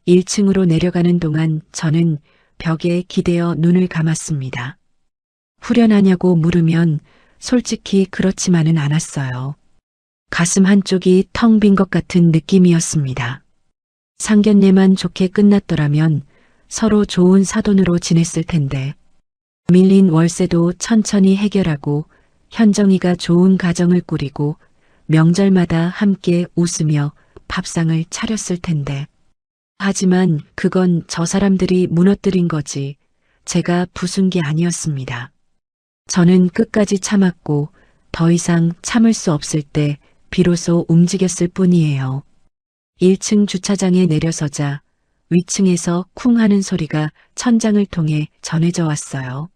1층으로 내려가는 동안 저는 벽에 기대어 눈을 감았습니다. 후련하냐고 물으면 솔직히 그렇지만은 않았어요. 가슴 한쪽이 텅 빈 것 같은 느낌이었습니다. 상견례만 좋게 끝났더라면 서로 좋은 사돈으로 지냈을 텐데 밀린 월세도 천천히 해결하고 현정이가 좋은 가정을 꾸리고 명절마다 함께 웃으며 밥상을 차렸을 텐데. 하지만 그건 저 사람들이 무너뜨린 거지 제가 부순 게 아니었습니다. 저는 끝까지 참았고 더 이상 참을 수 없을 때 비로소 움직였을 뿐이에요. 1층 주차장에 내려서자 위층에서 쿵 하는 소리가 천장을 통해 전해져 왔어요.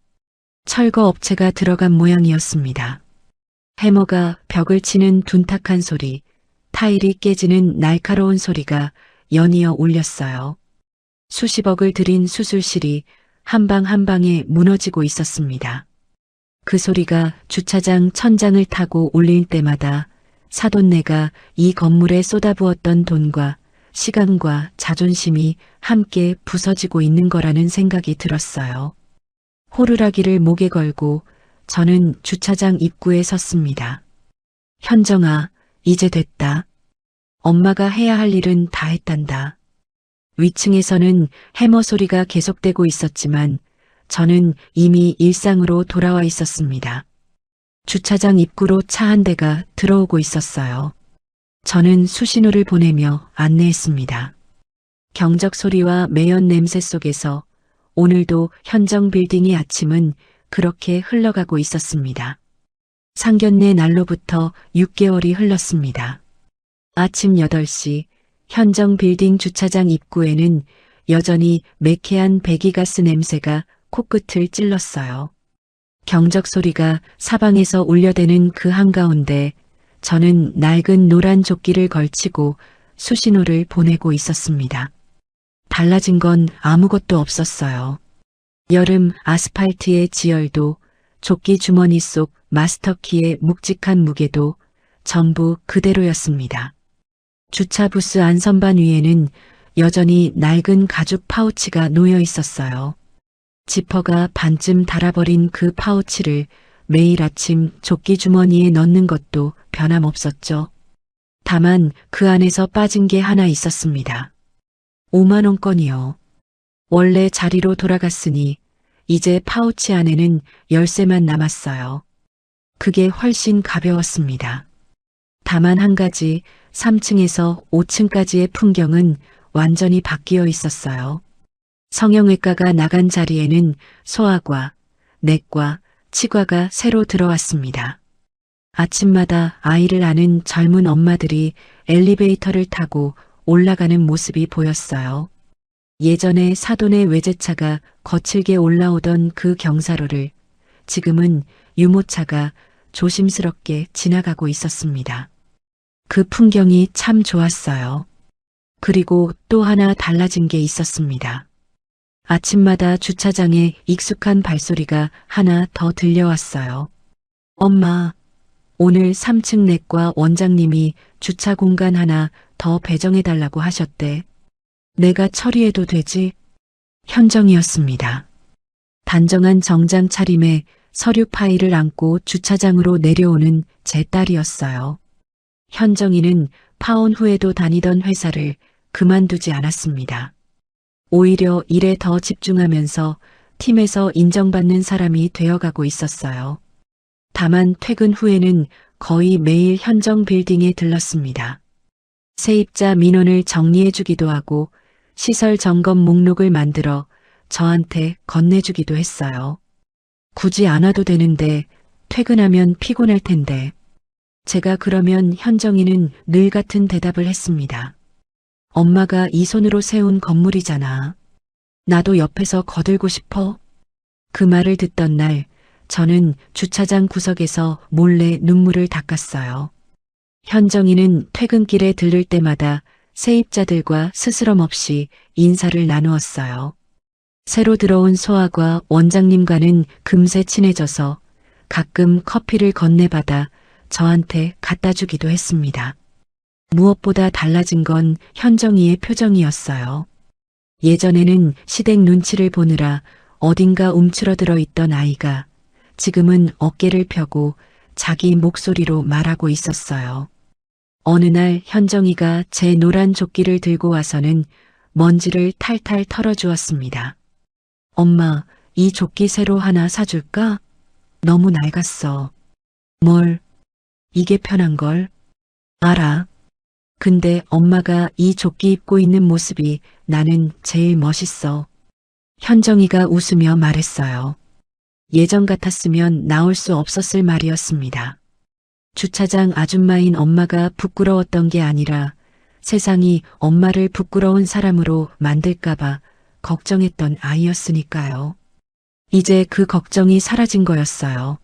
철거 업체가 들어간 모양이었습니다. 해머가 벽을 치는 둔탁한 소리, 타일이 깨지는 날카로운 소리가 연이어 울렸어요. 수십억을 들인 수술실이 한 방 한 방에 무너지고 있었습니다. 그 소리가 주차장 천장을 타고 울릴 때마다 사돈네가 이 건물에 쏟아부었던 돈과 시간과 자존심이 함께 부서지고 있는 거라는 생각이 들었어요. 호루라기를 목에 걸고 저는 주차장 입구에 섰습니다. 현정아, 이제 됐다. 엄마가 해야 할 일은 다 했단다. 위층에서는 해머 소리가 계속되고 있었지만 저는 이미 일상으로 돌아와 있었습니다. 주차장 입구로 차 한 대가 들어오고 있었어요. 저는 수신호를 보내며 안내했습니다. 경적 소리와 매연 냄새 속에서 오늘도 현정 빌딩의 아침은 그렇게 흘러가고 있었습니다. 상견례 날로부터 6개월이 흘렀습니다. 아침 8시 현정 빌딩 주차장 입구에는 여전히 매캐한 배기가스 냄새가 코끝을 찔렀어요. 경적 소리가 사방에서 울려대는 그 한가운데 저는 낡은 노란 조끼를 걸치고 수신호를 보내고 있었습니다. 달라진 건 아무것도 없었어요. 여름 아스팔트의 지열도 조끼 주머니 속 마스터키의 묵직한 무게도 전부 그대로였습니다. 주차 부스 안선반 위에는 여전히 낡은 가죽 파우치가 놓여 있었어요. 지퍼가 반쯤 닳아버린 그 파우치를 매일 아침 조끼 주머니에 넣는 것도 변함없었죠. 다만 그 안에서 빠진 게 하나 있었습니다. 5만 원권이요. 원래 자리로 돌아갔으니 이제 파우치 안에는 열쇠만 남았어요. 그게 훨씬 가벼웠습니다. 다만 한 가지 3층에서 5층까지의 풍경은 완전히 바뀌어 있었어요. 성형외과가 나간 자리에는 소아과, 내과, 치과가 새로 들어왔습니다. 아침마다 아이를 아는 젊은 엄마들이 엘리베이터를 타고 올라가는 모습이 보였어요. 예전에 사돈의 외제차가 거칠게 올라오던 그 경사로를 지금은 유모차가 조심스럽게 지나가고 있었습니다. 그 풍경이 참 좋았어요. 그리고 또 하나 달라진 게 있었습니다. 아침마다 주차장에 익숙한 발소리가 하나 더 들려왔어요. 엄마, 오늘 3층 내과 원장님이 주차 공간 하나 더 배정해달라고 하셨대. 내가 처리해도 되지? 현정이었습니다. 단정한 정장 차림에 서류 파일을 안고 주차장으로 내려오는 제 딸이었어요. 현정이는 파혼 후에도 다니던 회사를 그만두지 않았습니다. 오히려 일에 더 집중하면서 팀에서 인정받는 사람이 되어가고 있었어요. 다만 퇴근 후에는 거의 매일 현정 빌딩에 들렀습니다. 세입자 민원을 정리해주기도 하고 시설 점검 목록을 만들어 저한테 건네주기도 했어요. 굳이 안 와도 되는데 퇴근하면 피곤할 텐데. 제가 그러면 현정이는 늘 같은 대답을 했습니다. 엄마가 이 손으로 세운 건물이잖아. 나도 옆에서 거들고 싶어. 그 말을 듣던 날 저는 주차장 구석에서 몰래 눈물을 닦았어요. 현정이는 퇴근길에 들를 때마다 세입자들과 스스럼 없이 인사를 나누었어요. 새로 들어온 소아과 원장님과는 금세 친해져서 가끔 커피를 건네받아 저한테 갖다 주기도 했습니다. 무엇보다 달라진 건 현정이의 표정이었어요. 예전에는 시댁 눈치를 보느라 어딘가 움츠러들어 있던 아이가 지금은 어깨를 펴고 자기 목소리로 말하고 있었어요. 어느 날 현정이가 제 노란 조끼를 들고 와서는 먼지를 탈탈 털어주었습니다. 엄마, 이 조끼 새로 하나 사줄까? 너무 낡았어. 뭘? 이게 편한걸? 알아. 근데 엄마가 이 조끼 입고 있는 모습이 나는 제일 멋있어. 현정이가 웃으며 말했어요. 예전 같았으면 나올 수 없었을 말이었습니다. 주차장 아줌마인 엄마가 부끄러웠던 게 아니라 세상이 엄마를 부끄러운 사람으로 만들까봐 걱정했던 아이였으니까요. 이제 그 걱정이 사라진 거였어요.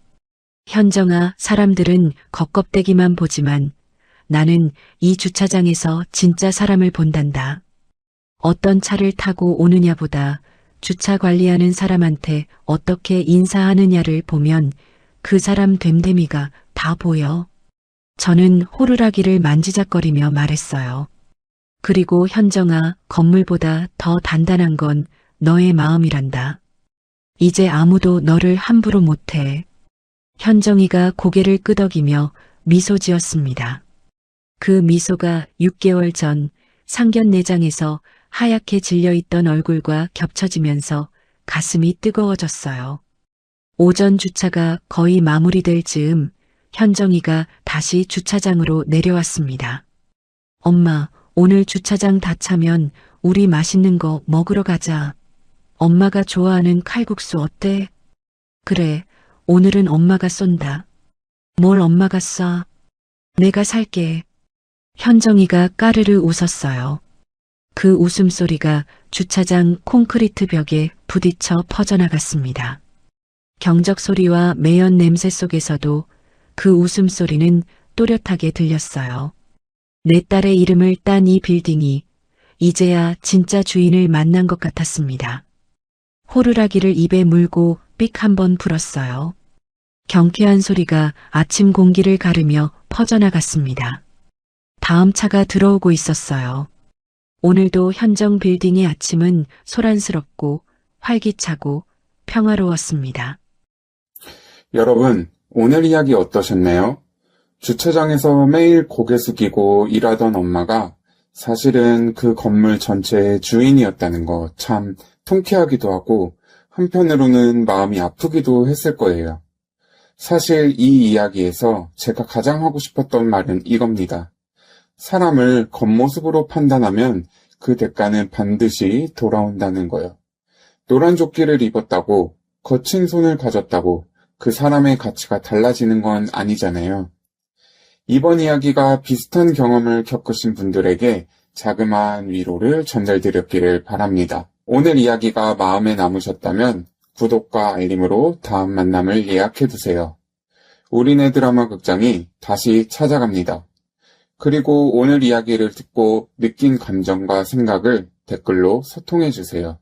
현정아, 사람들은 겉껍데기만 보지만 나는 이 주차장에서 진짜 사람을 본단다. 어떤 차를 타고 오느냐보다 주차 관리하는 사람한테 어떻게 인사하느냐를 보면 그 사람 됨됨이가 다 보여. 저는 호루라기를 만지작거리며 말했어요. 그리고 현정아, 건물보다 더 단단한 건 너의 마음이란다. 이제 아무도 너를 함부로 못해. 현정이가 고개를 끄덕이며 미소 지었습니다. 그 미소가 6개월 전 상견례장에서 하얗게 질려있던 얼굴과 겹쳐지면서 가슴이 뜨거워졌어요. 오전 주차가 거의 마무리될 즈음 현정이가 다시 주차장으로 내려왔습니다. 엄마, 오늘 주차장 다 차면 우리 맛있는 거 먹으러 가자. 엄마가 좋아하는 칼국수 어때? 그래, 오늘은 엄마가 쏜다. 뭘 엄마가 쏴? 내가 살게. 현정이가 까르르 웃었어요. 그 웃음소리가 주차장 콘크리트 벽에 부딪혀 퍼져나갔습니다. 경적 소리와 매연 냄새 속에서도 그 웃음소리는 또렷하게 들렸어요. 내 딸의 이름을 딴 이 빌딩이 이제야 진짜 주인을 만난 것 같았습니다. 호루라기를 입에 물고 삑 한번 불었어요. 경쾌한 소리가 아침 공기를 가르며 퍼져나갔습니다. 다음 차가 들어오고 있었어요. 오늘도 현정 빌딩의 아침은 소란스럽고 활기차고 평화로웠습니다. 여러분, 오늘 이야기 어떠셨나요? 주차장에서 매일 고개 숙이고 일하던 엄마가 사실은 그 건물 전체의 주인이었다는 거 참 통쾌하기도 하고 한편으로는 마음이 아프기도 했을 거예요. 사실 이 이야기에서 제가 가장 하고 싶었던 말은 이겁니다. 사람을 겉모습으로 판단하면 그 대가는 반드시 돌아온다는 거요. 노란 조끼를 입었다고, 거친 손을 가졌다고 그 사람의 가치가 달라지는 건 아니잖아요. 이번 이야기가 비슷한 경험을 겪으신 분들에게 자그마한 위로를 전달드렸기를 바랍니다. 오늘 이야기가 마음에 남으셨다면 구독과 알림으로 다음 만남을 예약해두세요. 우리네 드라마 극장이 다시 찾아갑니다. 그리고 오늘 이야기를 듣고 느낀 감정과 생각을 댓글로 소통해주세요.